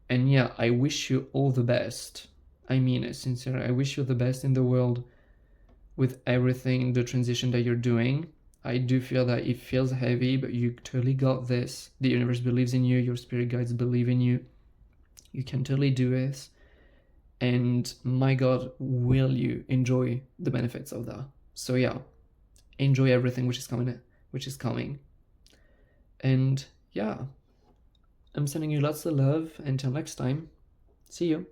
And yeah, I wish you all the best. I mean it sincerely. I wish you the best in the world with everything, the transition that you're doing. I do feel that it feels heavy, but you totally got this. The universe believes in you. Your spirit guides believe in you. You can totally do this. And my God, will you enjoy the benefits of that? So yeah, enjoy everything which is coming. And yeah, I'm sending you lots of love. Until next time, see you.